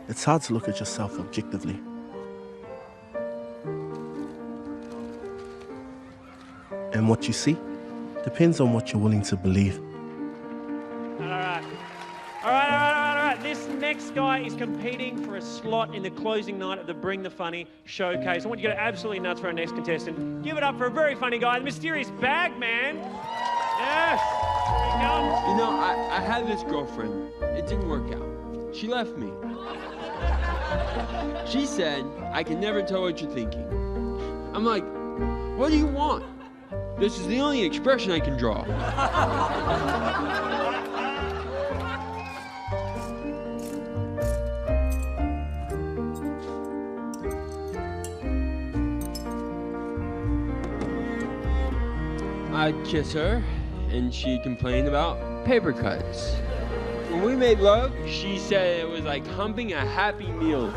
It's hard to look at yourself objectively. And what you see depends on what you're willing to believe. All right. this next guy is competing for a slot in the closing night of the Bring the Funny showcase. I want you to go absolutely nuts for our next contestant. Give it up for a very funny guy, the mysterious Bagman. Yes, here he comes. You know, I had this girlfriend. It didn't work out. She left me. She said, I can never tell what you're thinking. I'm like, what do you want? This is the only expression I can draw. I'd kiss her, and she complained about paper cuts. When we made love, she said it was like humping a Happy Meal.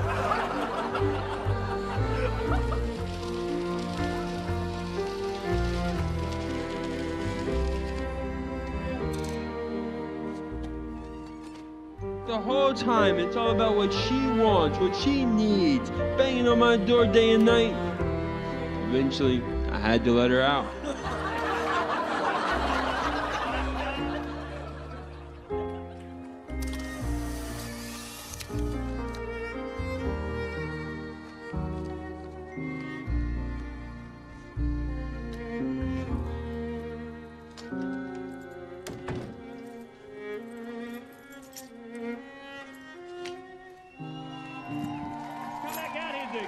The whole time, it's all about what she wants, what she needs, banging on my door day and night. Eventually, I had to let her out.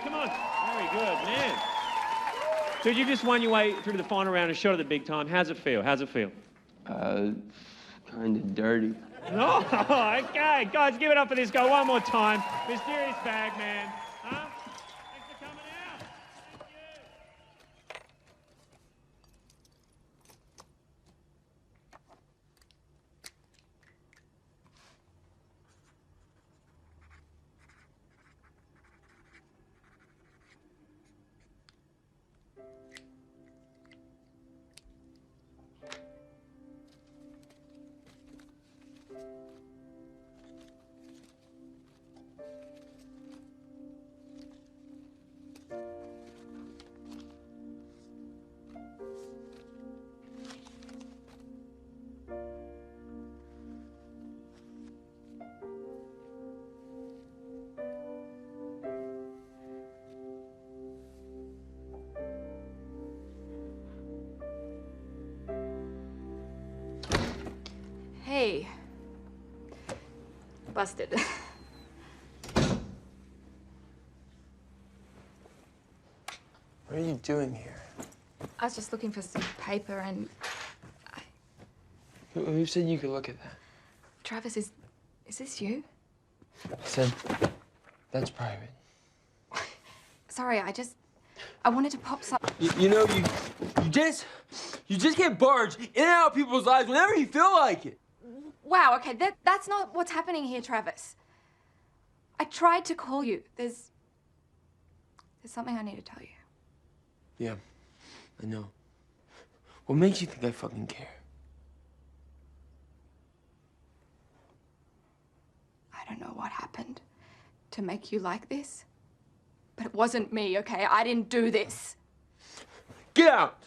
Come on. Very good, man. Dude, you just won your way through to the final round and shot at the big time. How's it feel? How's it feel? Kind of dirty. No, okay. Guys, give it up for this guy one more time. Mysterious Bagman. Huh? Thanks for coming out. Hey. Busted. What are you doing here? I was just looking for some paper and... Who said you could look at that? Travis, is this you? I said, that's private. Sorry, I wanted to pop some... You know, you just get barged in and out of people's lives whenever you feel like it. Wow, okay, that's not what's happening here, Travis. I tried to call you. There's something I need to tell you. Yeah, I know. What makes you think I fucking care? I don't know what happened to make you like this, but it wasn't me, okay? I didn't do this. Get out!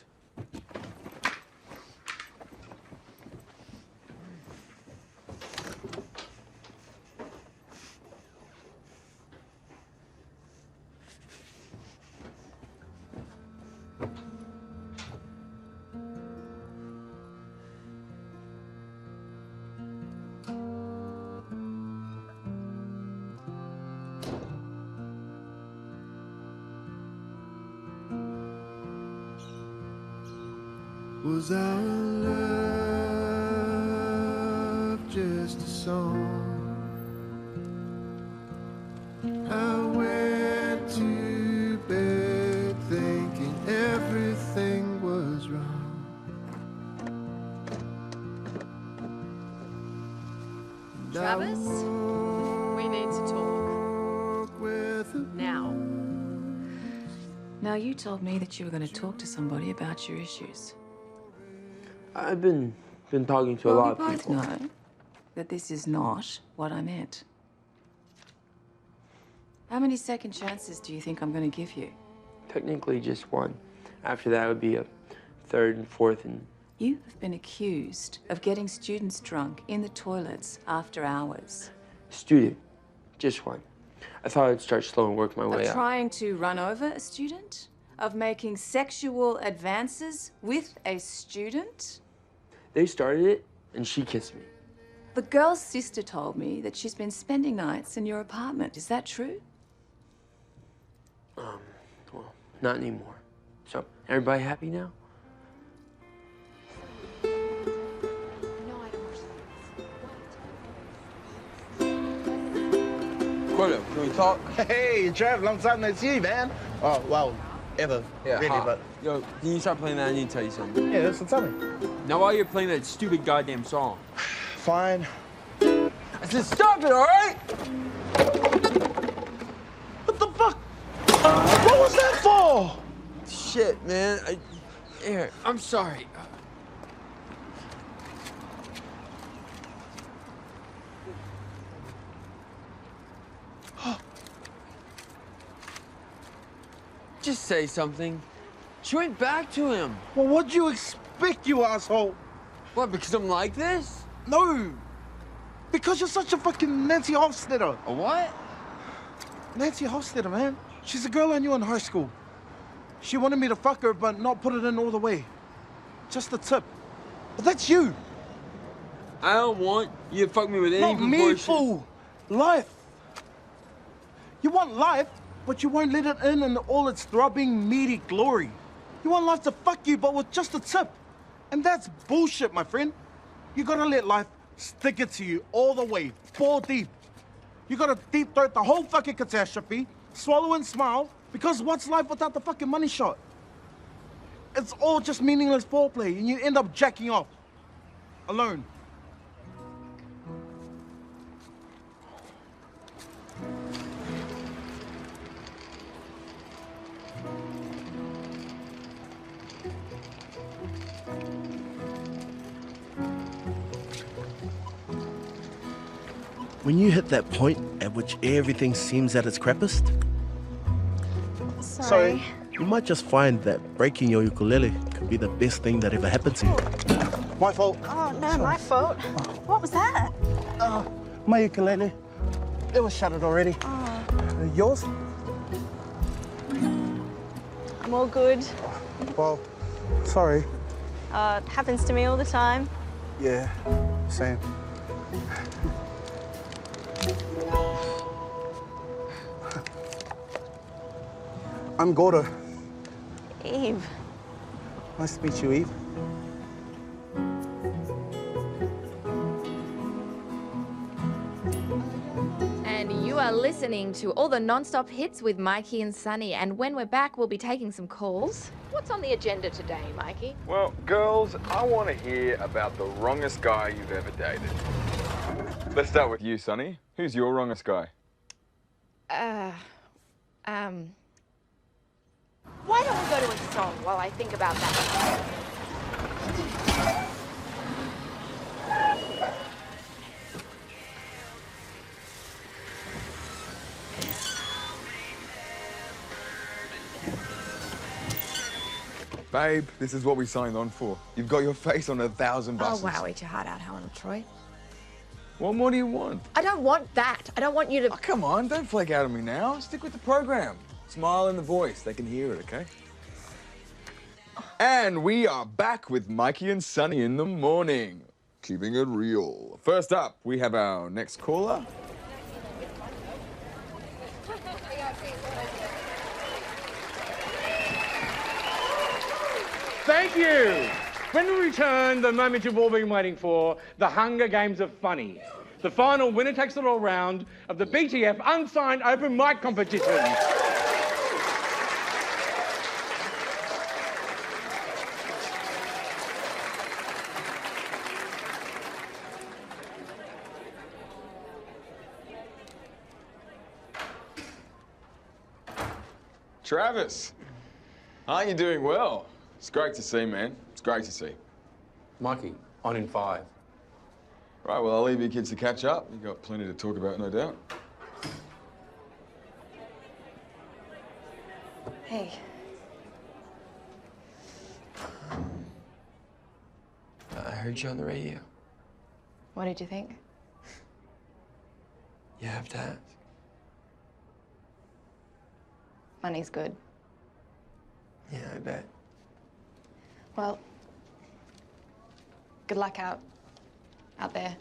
Was our love just a song? I went to bed thinking everything was wrong. Travis, we need to talk. Now. Now, you told me that you were going to talk to somebody about your issues. I've been talking to a lot of people. We both know that this is not what I meant. How many second chances do you think I'm going to give you? Technically just one. After that would be a third and fourth and... You have been accused of getting students drunk in the toilets after hours. Student. Just one. I thought I'd start slow and work my way Of up. trying to run over a student? Of making sexual advances with a student? They started it, and she kissed me. The girl's sister told me that she's been spending nights in your apartment. Is that true? Well, not anymore. So, everybody happy now? Quoto, can we talk? Hey, Trav, long time no see, man. Oh, wow, ever, really, but... Yo, can you stop playing that? I need to tell you something. Yeah, so tell me. Now, while you're playing that stupid goddamn song. Fine. I said stop it, all right? What the fuck? What was that for? Shit, man. Here, I'm sorry. Just say something. She went back to him. Well, what'd you expect, you asshole? What, because I'm like this? No. Because you're such a fucking Nancy Hofstadter. A what? Nancy Hofstadter, man. She's a girl I knew in high school. She wanted me to fuck her, but not put it in all the way. Just a tip. But that's you. I don't want you to fuck me with any Not me, proportion. fool. Life. You want life, but you won't let it in all its throbbing, meaty glory. You want life to fuck you, but with just a tip. And that's bullshit, my friend. You gotta let life stick it to you all the way, ball deep. You gotta deep throat the whole fucking catastrophe, swallow and smile, because what's life without the fucking money shot? It's all just meaningless foreplay, and you end up jacking off. Alone. When you hit that point at which everything seems at its crappiest, Sorry. you might just find that breaking your ukulele could be the best thing that ever happened to you. My fault. Oh, no, my fault. What was that? My ukulele. It was shattered already. Yours? I'm all good. Well, sorry. It happens to me all the time. Yeah, same. I'm Gordo. Eve. Nice to meet you, Eve. And you are listening to all the non-stop hits with Mikey and Sunny. And when we're back, we'll be taking some calls. What's on the agenda today, Mikey? Well, girls, I want to hear about the wrongest guy you've ever dated. Let's start with you, Sonny. Who's your wrongest guy? Why don't we go to a song while I think about that? Babe, this is what we signed on for. You've got your face on 1,000 buses. Oh, wow, eat your heart out, Helen of Troy. What more do you want? I don't want that. I don't want you to... Oh, come on, don't flake out on me now. Stick with the program. Smile in the voice. They can hear it, okay? And we are back with Mikey and Sunny in the morning. Keeping it real. First up, we have our next caller. Thank you. When we return, the moment you've all been waiting for, the Hunger Games of Funny. The final winner takes it all round of the BTF Unsigned Open Mic Competition. Travis, aren't you doing well? It's great to see, man. It's great to see. Mikey, on in 5. Right, well, I'll leave you kids to catch up. You've got plenty to talk about, no doubt. Hey. I heard you on the radio. What did you think? You have to ask. Money's good. Yeah, I bet. Well, good luck out there.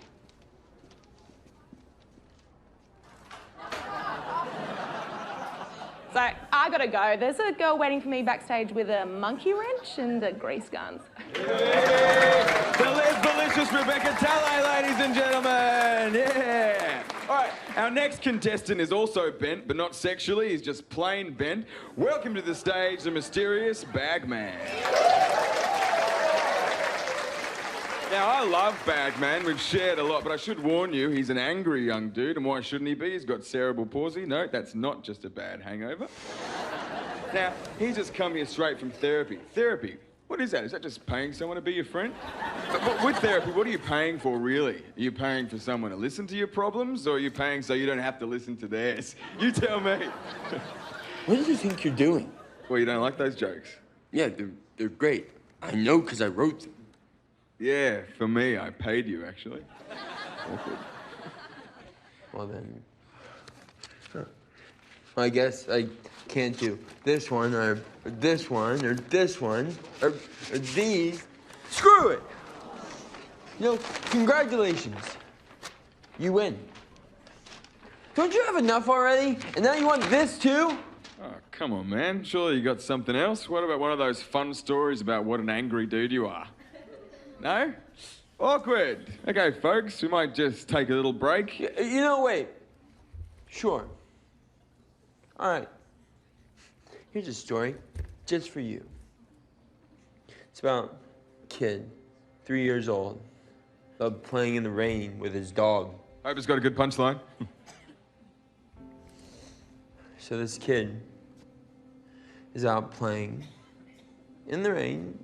So I gotta go. There's a girl waiting for me backstage with a monkey wrench and grease guns. The Lesbolicious Rebecca Talley, ladies and gentlemen. Yeah. All right, our next contestant is also bent, but not sexually. He's just plain bent. Welcome to the stage, the mysterious Bagman. Now, I love Bagman. We've shared a lot, but I should warn you, he's an angry young dude, and why shouldn't he be? He's got cerebral palsy. No, that's not just a bad hangover. Now, he's just come here straight from therapy. Therapy? What is that? Is that just paying someone to be your friend? But with therapy, what are you paying for, really? Are you paying for someone to listen to your problems, or are you paying so you don't have to listen to theirs? You tell me. What do you think you're doing? Well, you don't like those jokes? Yeah, they're great. I know because I wrote them. Yeah, for me, I paid you, actually. Awkward. Well then, I guess I can't do this one or this one or this one or these. Screw it! You know, congratulations. You win. Don't you have enough already? And now you want this too? Oh, come on, man. Surely you got something else? What about one of those fun stories about what an angry dude you are? No? Awkward. Okay, folks, we might just take a little break. You know, wait. Sure. All right. Here's a story just for you. It's about a kid, 3 years old, loved playing in the rain with his dog. Hope it's got a good punchline. So this kid is out playing in the rain,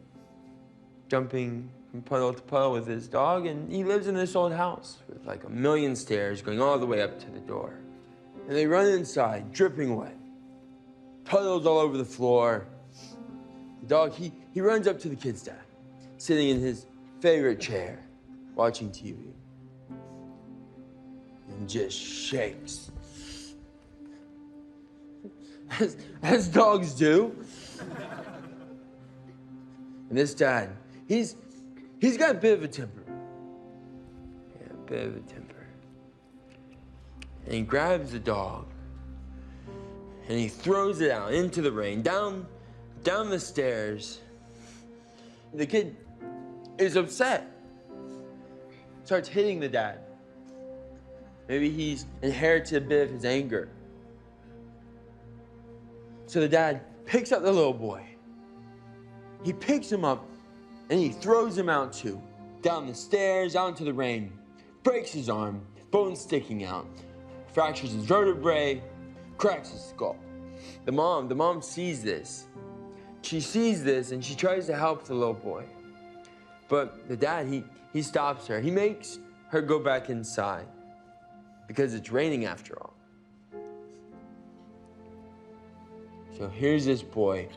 jumping from puddle to puddle with his dog, and he lives in this old house with like 1,000,000 stairs going all the way up to the door. And they run inside, dripping wet, puddles all over the floor. The dog, he runs up to the kid's dad, sitting in his favorite chair, watching TV, and just shakes. As dogs do. And this dad, he's got a bit of a temper. Yeah, a bit of a temper. And he grabs the dog and he throws it out into the rain, down the stairs. The kid is upset. Starts hitting the dad. Maybe he's inherited a bit of his anger. So the dad picks up the little boy. He picks him up and he throws him out too. Down the stairs, out into the rain. Breaks his arm, bone sticking out. Fractures his vertebrae, cracks his skull. The mom sees this. She sees this and she tries to help the little boy. But the dad, he stops her. He makes her go back inside because it's raining after all. So here's this boy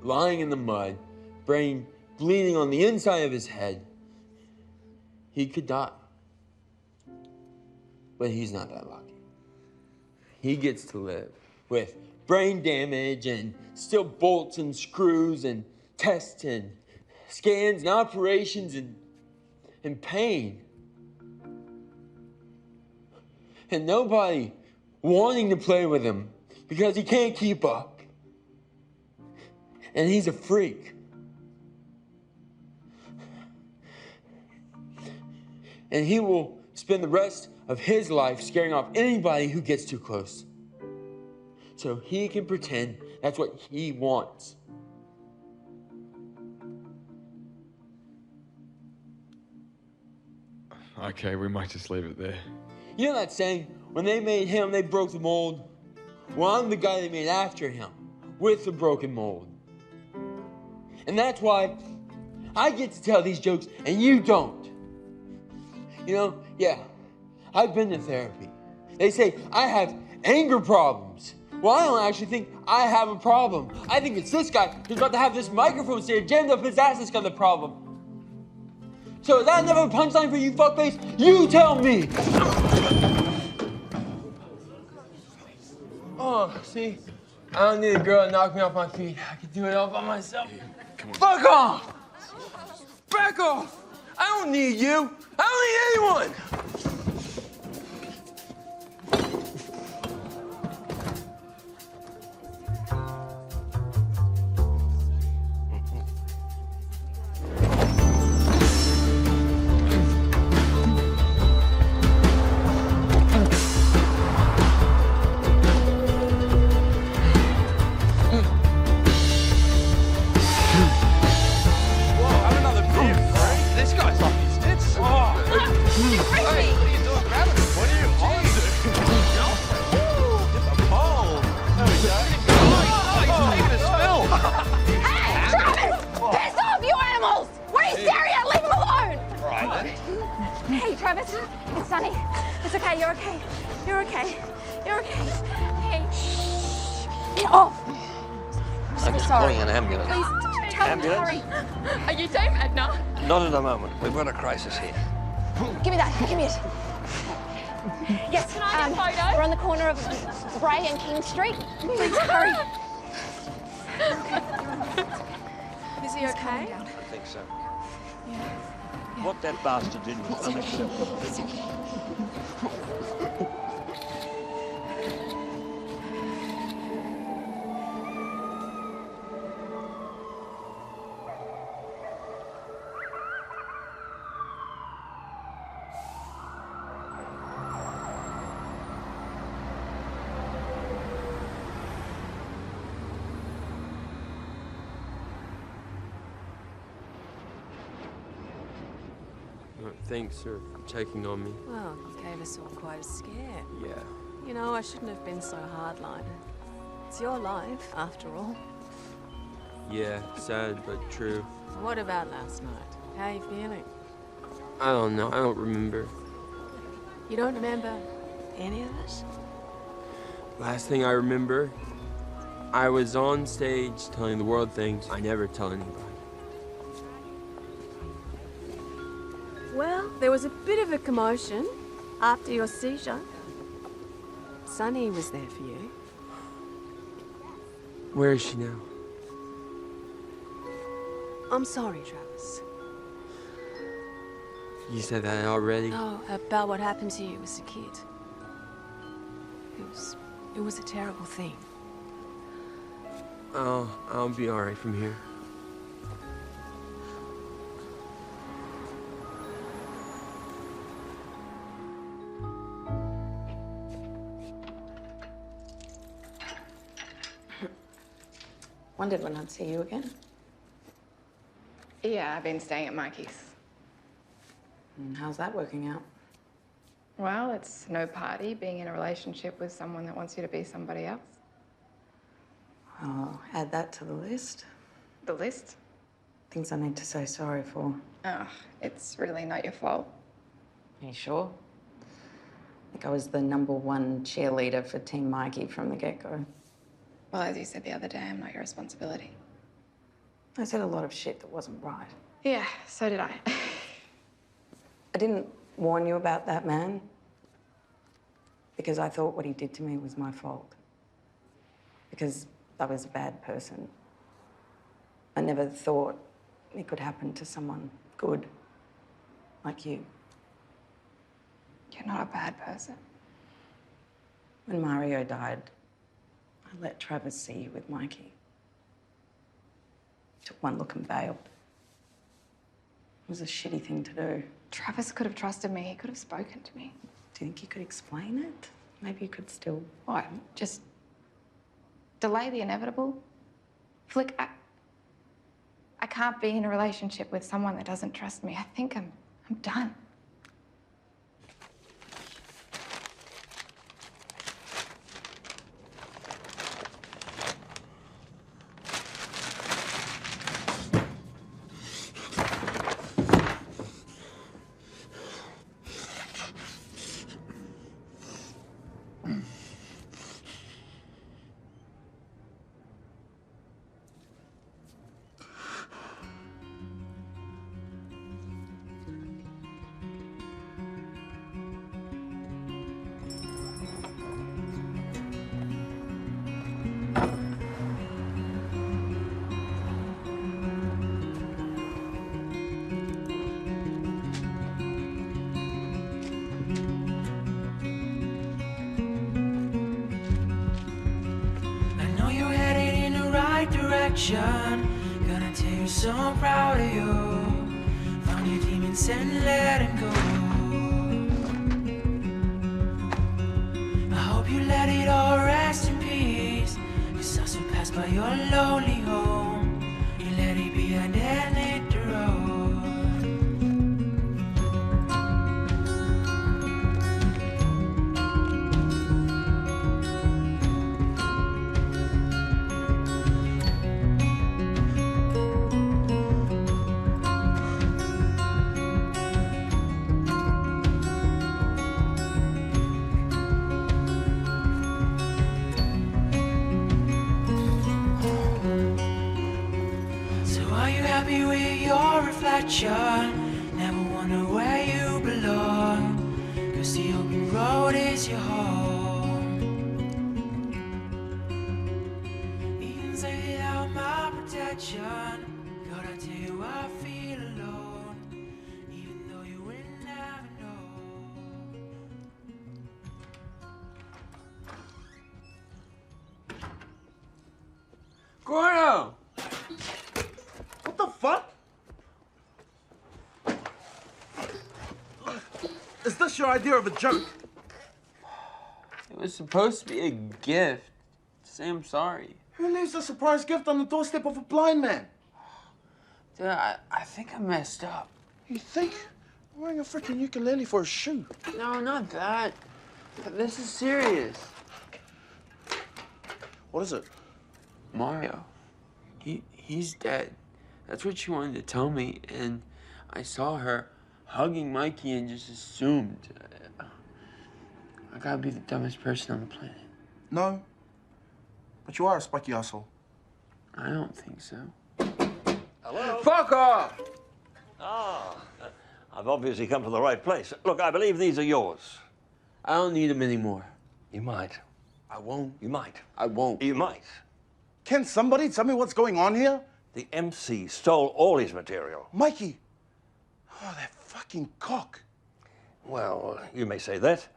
lying in the mud, brain bleeding on the inside of his head. He could die. But he's not that lucky. He gets to live with brain damage and still bolts and screws and tests and scans and operations and pain. And nobody wanting to play with him because he can't keep up. And he's a freak. And he will spend the rest of his life scaring off anybody who gets too close. So he can pretend that's what he wants. Okay, we might just leave it there. You know that saying, when they made him, they broke the mold? Well, I'm the guy they made after him, with the broken mold. And that's why I get to tell these jokes and you don't. You know, yeah, I've been to therapy. They say I have anger problems. Well, I don't actually think I have a problem. I think it's this guy who's about to have this microphone stand jammed up his ass that's got the problem. So is that enough of a punchline for you, fuckface? You tell me! Oh, see? I don't need a girl to knock me off my feet. I can do it all by myself. Fuck off! Back off! I don't need you. I don't need anyone. This guy's off his tits. Oh. Hey, what are you doing? Grabbing him. What are you on to? Get the pole. There we go. Oh, he's taking a spill. Hey, Travis! Piss off, you animals! What are you staring at? Leave him alone! Right then. Hey, Travis. It's Sunny. It's okay. You're okay. You're okay. You're okay. Hey, shh. Get off. I'm so sorry. Calling an ambulance. Please, tell him to hurry. Ambulance? Are you Dame Edna? Not at the moment. We've got a crisis here. Give me that. Give me it. Yes. Can I get a photo? We're on the corner of Bray and King Street. Please hurry. Is he okay? I think so. What that bastard did was unacceptable. It's okay. Thanks for checking on me. Well, you gave us all quite a scare. Yeah. You know, I shouldn't have been so hardline. It's your life, after all. Yeah, sad but true. What about last night? How are you feeling? I don't know. I don't remember. You don't remember any of it? Last thing I remember, I was on stage telling the world things I never tell anybody. Well, there was a bit of a commotion after your seizure. Sunny was there for you. Where is she now? I'm sorry, Travis. You said that already? No, about what happened to you as a kid. It was a terrible thing. Oh, I'll be all right from here. Wondered when I'd see you again. Yeah, I've been staying at Mikey's. And how's that working out? Well, it's no party being in a relationship with someone that wants you to be somebody else. I'll add that to the list. The list? Things I need to say sorry for. Oh, it's really not your fault. Are you sure? I think I was the #1 cheerleader for Team Mikey from the get-go. Well, as you said the other day, I'm not your responsibility. I said a lot of shit that wasn't right. Yeah, so did I. I didn't warn you about that man because I thought what he did to me was my fault. Because I was a bad person. I never thought it could happen to someone good like you. You're not a bad person. When Mario died, I let Travis see you with Mikey. Took one look and bailed. It was a shitty thing to do. Travis could have trusted me. He could have spoken to me. Do you think you could explain it? Maybe you could still... What? Just delay the inevitable? Flick, I can't be in a relationship with someone that doesn't trust me. I think I'm done. reflection. Gonna tell you so proud of you. Found your demons and let him go. I hope you let it all rest in peace. You saw some pass by your lonely home. You let it be and then hit the road. Happy with your reflection. Never wonder where you belong. Cause the open road is your home. Even say without my protection. Gotta tell you I feel alone. Even though you will never know. Gordo! What the fuck? Is this your idea of a joke? It was supposed to be a gift. Say I'm sorry. Who leaves a surprise gift on the doorstep of a blind man? Dude, I think I messed up. You think? I'm wearing a freaking ukulele for a shoe. No, not that. This is serious. What is it? Mario. He's dead. That's what she wanted to tell me, and I saw her hugging Mikey and just assumed. I gotta be the dumbest person on the planet. No. But you are a spiky asshole. I don't think so. Hello? Fuck off! Ah, I've obviously come to the right place. Look, I believe these are yours. I don't need them anymore. You might. I won't. You might. I won't. You might. Can somebody tell me what's going on here? The MC stole all his material. Mikey! Oh, that fucking cock. Well, you may say that.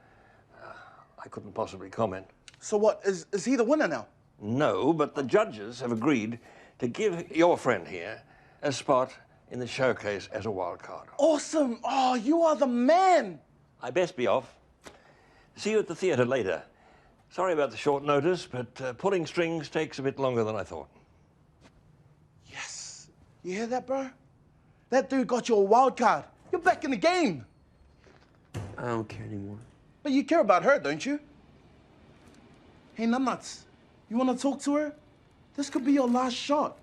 I couldn't possibly comment. So what, is he the winner now? No, but the judges have agreed to give your friend here a spot in the showcase as a wild card. Awesome! Oh, you are the man! I best be off. See you at the theatre later. Sorry about the short notice, but pulling strings takes a bit longer than I thought. Yes. You hear that, bro? That dude got you a wild card. You're back in the game. I don't care anymore. But you care about her, don't you? Hey, numbnuts, you want to talk to her? This could be your last shot.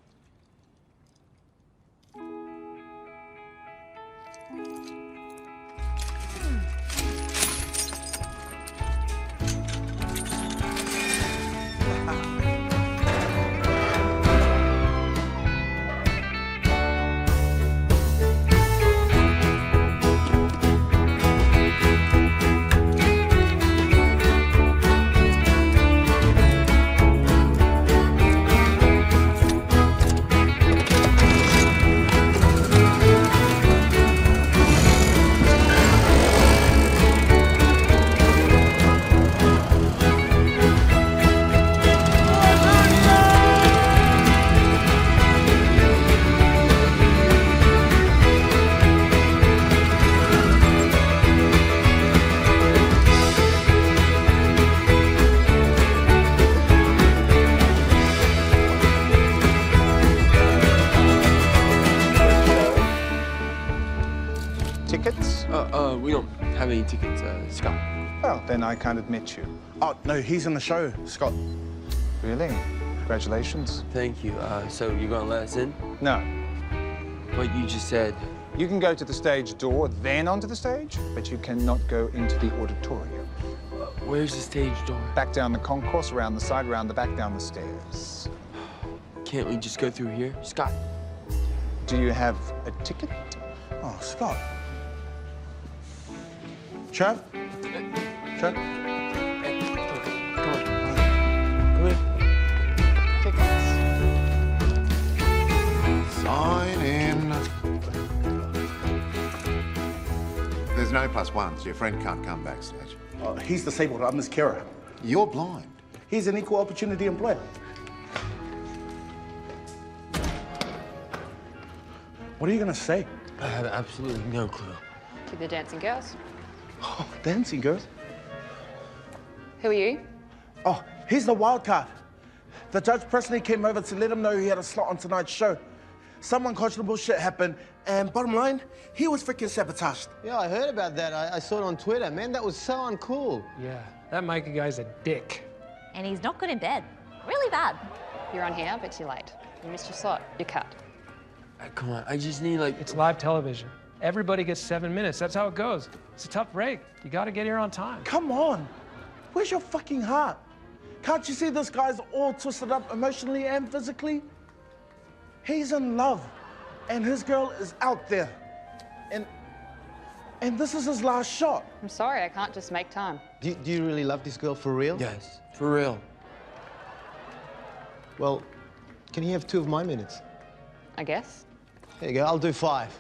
Tickets? We don't have any tickets, Scott. Well, then I can't admit you. Oh, no, he's in the show, Scott. Really? Congratulations. Thank you. So you're gonna let us in? No. What you just said. You can go to the stage door, then onto the stage, but you cannot go into the auditorium. Where's the stage door? Back down the concourse, around the side, around the back, down the stairs. Can't we just go through here? Scott. Do you have a ticket? Oh, Scott. Trav? Trav? Come on. Come here. Sign in. There's no +1s. Your friend can't come backstage. He's disabled. I'm his carer. You're blind. He's an equal opportunity employer. What are you gonna say? I have absolutely no clue. To the dancing girls. Oh, dancing girls? Who are you? Oh, he's the wild card. The judge personally came over to let him know he had a slot on tonight's show. Some unconscionable shit happened, and bottom line, he was freaking sabotaged. Yeah, I heard about that. I saw it on Twitter. Man, that was so uncool. Yeah, that Mikey guy's a dick. And he's not good in bed. Really bad. You're on here, but you're late. You missed your slot. You're cut. Come on, I just need like... It's live television. Everybody gets 7 minutes. That's how it goes. It's a tough break. You gotta get here on time. Come on. Where's your fucking heart? Can't you see this guy's all twisted up emotionally and physically? He's in love, and his girl is out there. And this is his last shot. I'm sorry, I can't just make time. Do you really love this girl for real? Yes, for real. Well, can he have 2 of my minutes? I guess. There you go, I'll do 5.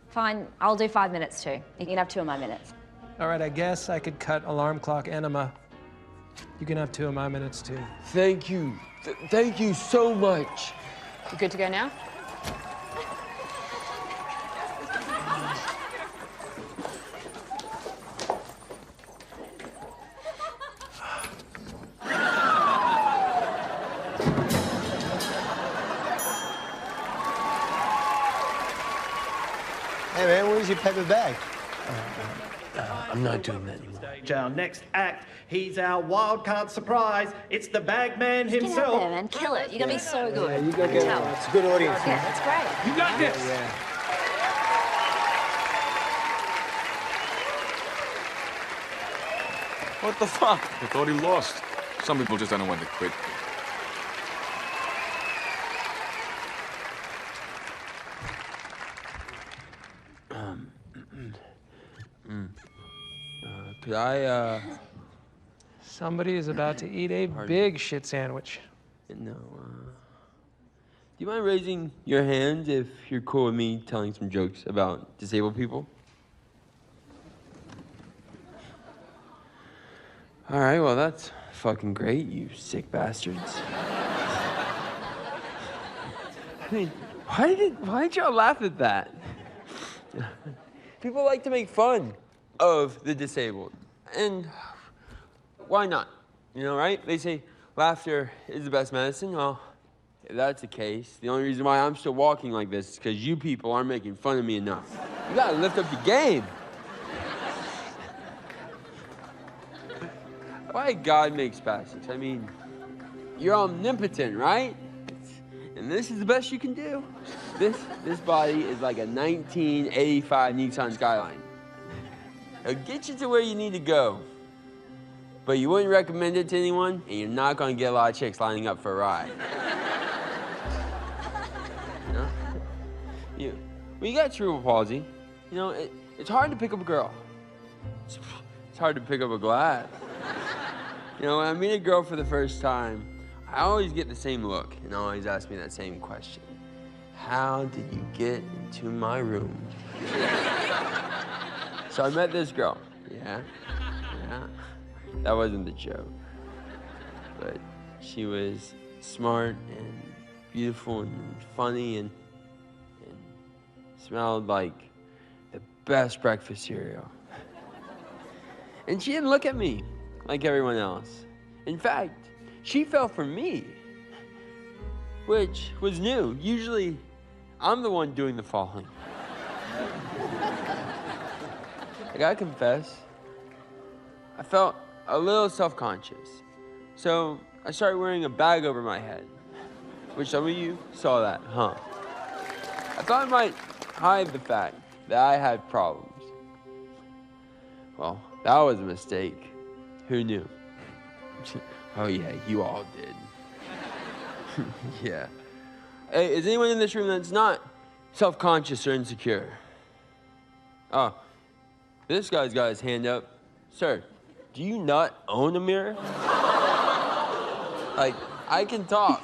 Fine, I'll do 5 minutes too. You can have 2 of my minutes. All right, I guess I could cut alarm clock enema. You can have 2 of my minutes too. Thank you. Thank you so much. You good to go now? Hey man, where's your paper bag? I'm not doing that anymore. Our next act, he's our wild card surprise. It's the Bagman Get out himself. there, man. Kill it. You're gonna be so good. Yeah, you go get it. It's a good audience. Yeah, that's great. You got this. Yeah. What the fuck? I thought he lost. Some people just don't know when to quit. Could I, Somebody is about to eat a big shit sandwich. No, do you mind raising your hand if you're cool with me telling some jokes about disabled people? All right, well, that's fucking great, you sick bastards. I mean, why did y'all laugh at that? People like to make fun of the disabled. And why not? You know, right? They say laughter is the best medicine. Well, if that's the case, the only reason why I'm still walking like this is because you people aren't making fun of me enough. You gotta lift up your game. Why God makes spastics? I mean, you're omnipotent, right? And this is the best you can do. This body is like a 1985 Nissan Skyline. It'll get you to where you need to go. But you wouldn't recommend it to anyone, and you're not gonna get a lot of chicks lining up for a ride. You know? When you got cerebral palsy, you know, it's hard to pick up a girl. It's hard to pick up a glass. You know, when I meet a girl for the first time, I always get the same look and always ask me that same question. How did you get into my room? So I met this girl. Yeah. That wasn't the joke. But she was smart and beautiful and funny and smelled like the best breakfast cereal. And she didn't look at me like everyone else. In fact, she fell for me, which was new. Usually, I'm the one doing the falling. I gotta confess, I felt a little self-conscious. So I started wearing a bag over my head, which some of you saw that, huh? I thought it might hide the fact that I had problems. Well, that was a mistake. Who knew? Oh yeah, you all did. Yeah. Hey, is anyone in this room that's not self-conscious or insecure? Oh, this guy's got his hand up. Sir, do you not own a mirror? Like, I can talk.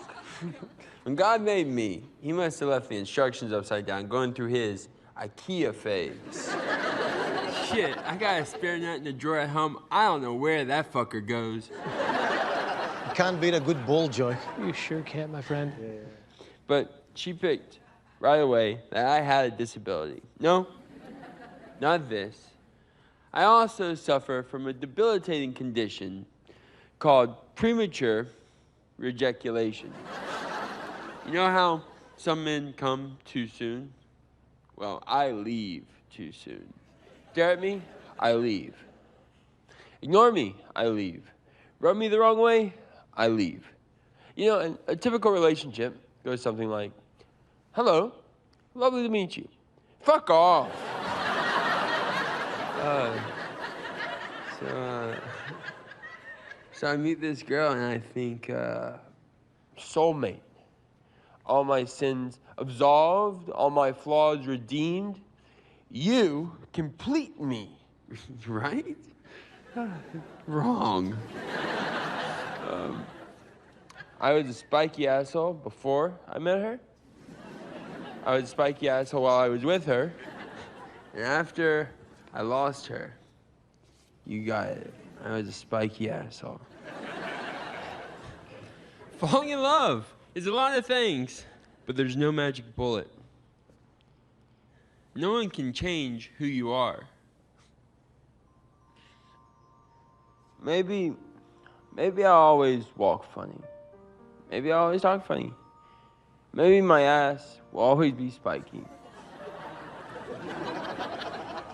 When God made me, he must have left the instructions upside down, going through his IKEA phase. Shit, I got a spare nut in the drawer at home. I don't know where that fucker goes. You can't beat a good ball joke. You sure can't, my friend. But she picked right away that I had a disability. No, not this. I also suffer from a debilitating condition called premature ejaculation. You know how some men come too soon? Well, I leave too soon. Stare at me, I leave. Ignore me, I leave. Rub me the wrong way, I leave. You know, a typical relationship goes something like, hello, lovely to meet you. Fuck off. So I meet this girl and I think, soulmate. All my sins absolved, all my flaws redeemed. You complete me, right? Wrong. I was a spiky asshole before I met her. I was a spiky asshole while I was with her. And after I lost her, you got it. I was a spiky asshole. Falling in love is a lot of things, but there's no magic bullet. No one can change who you are. Maybe I always walk funny. Maybe I always talk funny. Maybe my ass will always be spiky.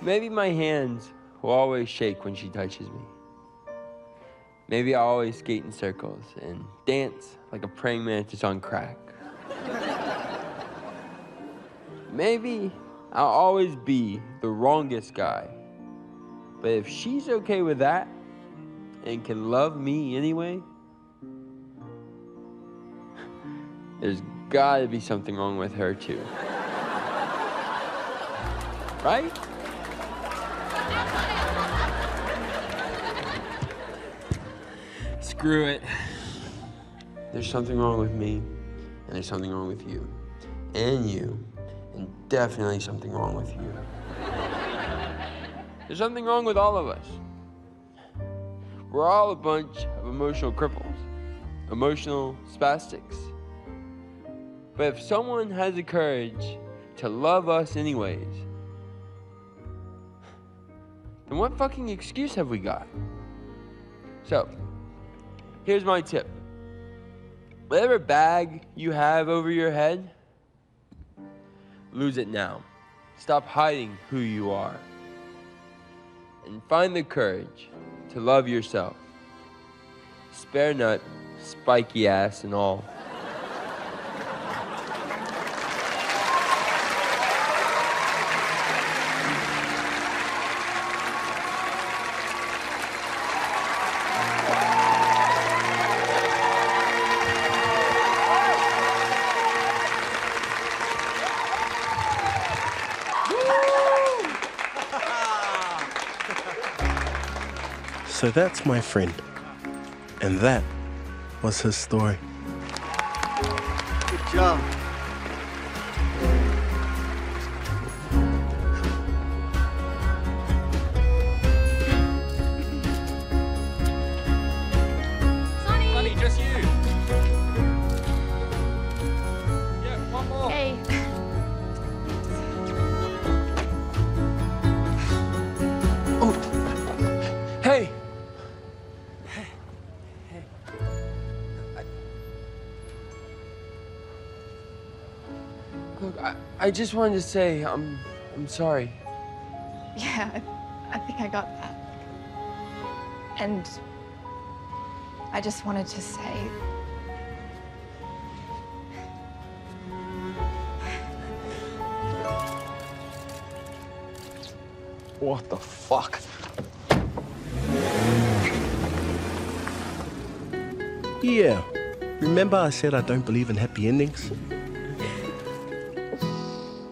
Maybe my hands will always shake when she touches me. Maybe I always skate in circles and dance like a praying mantis on crack. Maybe I'll always be the wrongest guy. But if she's okay with that and can love me anyway, there's gotta be something wrong with her too. Right? Screw it. There's something wrong with me, and there's something wrong with you, and definitely something wrong with you. There's something wrong with all of us. We're all a bunch of emotional cripples, emotional spastics. But if someone has the courage to love us anyways, then what fucking excuse have we got? So, here's my tip. Whatever bag you have over your head, lose it now. Stop hiding who you are. And find the courage to love yourself. Spare nut, spiky ass and all. So that's my friend. And that was his story. Good job. Sonny, just you. Yeah, one more. Hey. Hey! Look, I just wanted to say I'm sorry. Yeah, I think I got that. And I just wanted to say, What the fuck? Yeah. Remember I said I don't believe in happy endings?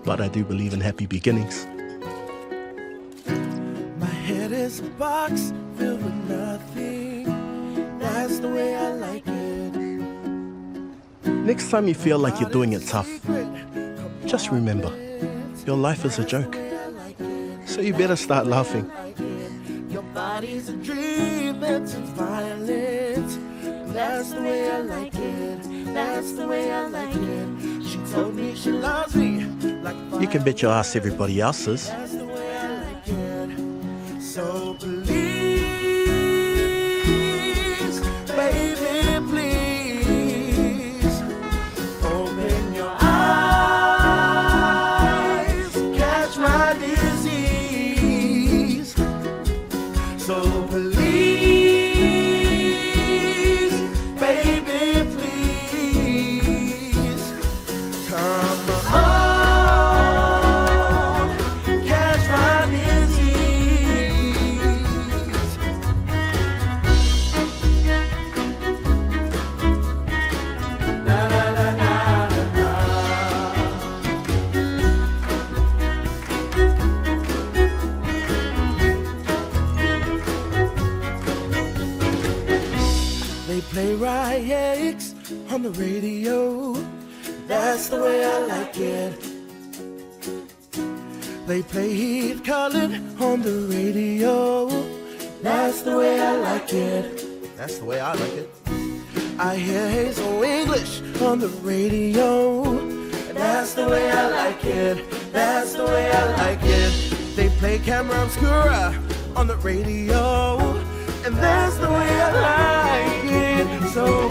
But I do believe in happy beginnings. My head is a box filled with nothing. That's the way I like it. Next time you feel like you're doing it tough, just remember, your life is a joke. So you better start laughing. Your body's a dream that turns violent. That's the way I like it. That's the way I like it. She told me she loves me. Like you can bet your ass everybody else is. That's the way I like it. So please, baby, please open your eyes, catch my disease. So please, baby, please come on, catch my disease. Na na na na na. They play riots on the radio. That's the way I like it. They play Heath Cullen on the radio. That's the way I like it. That's the way I like it. I hear Hazel English on the radio. That's the way I like it. That's the way I like it. They play Camera Obscura on the radio. And that's the way I like it. So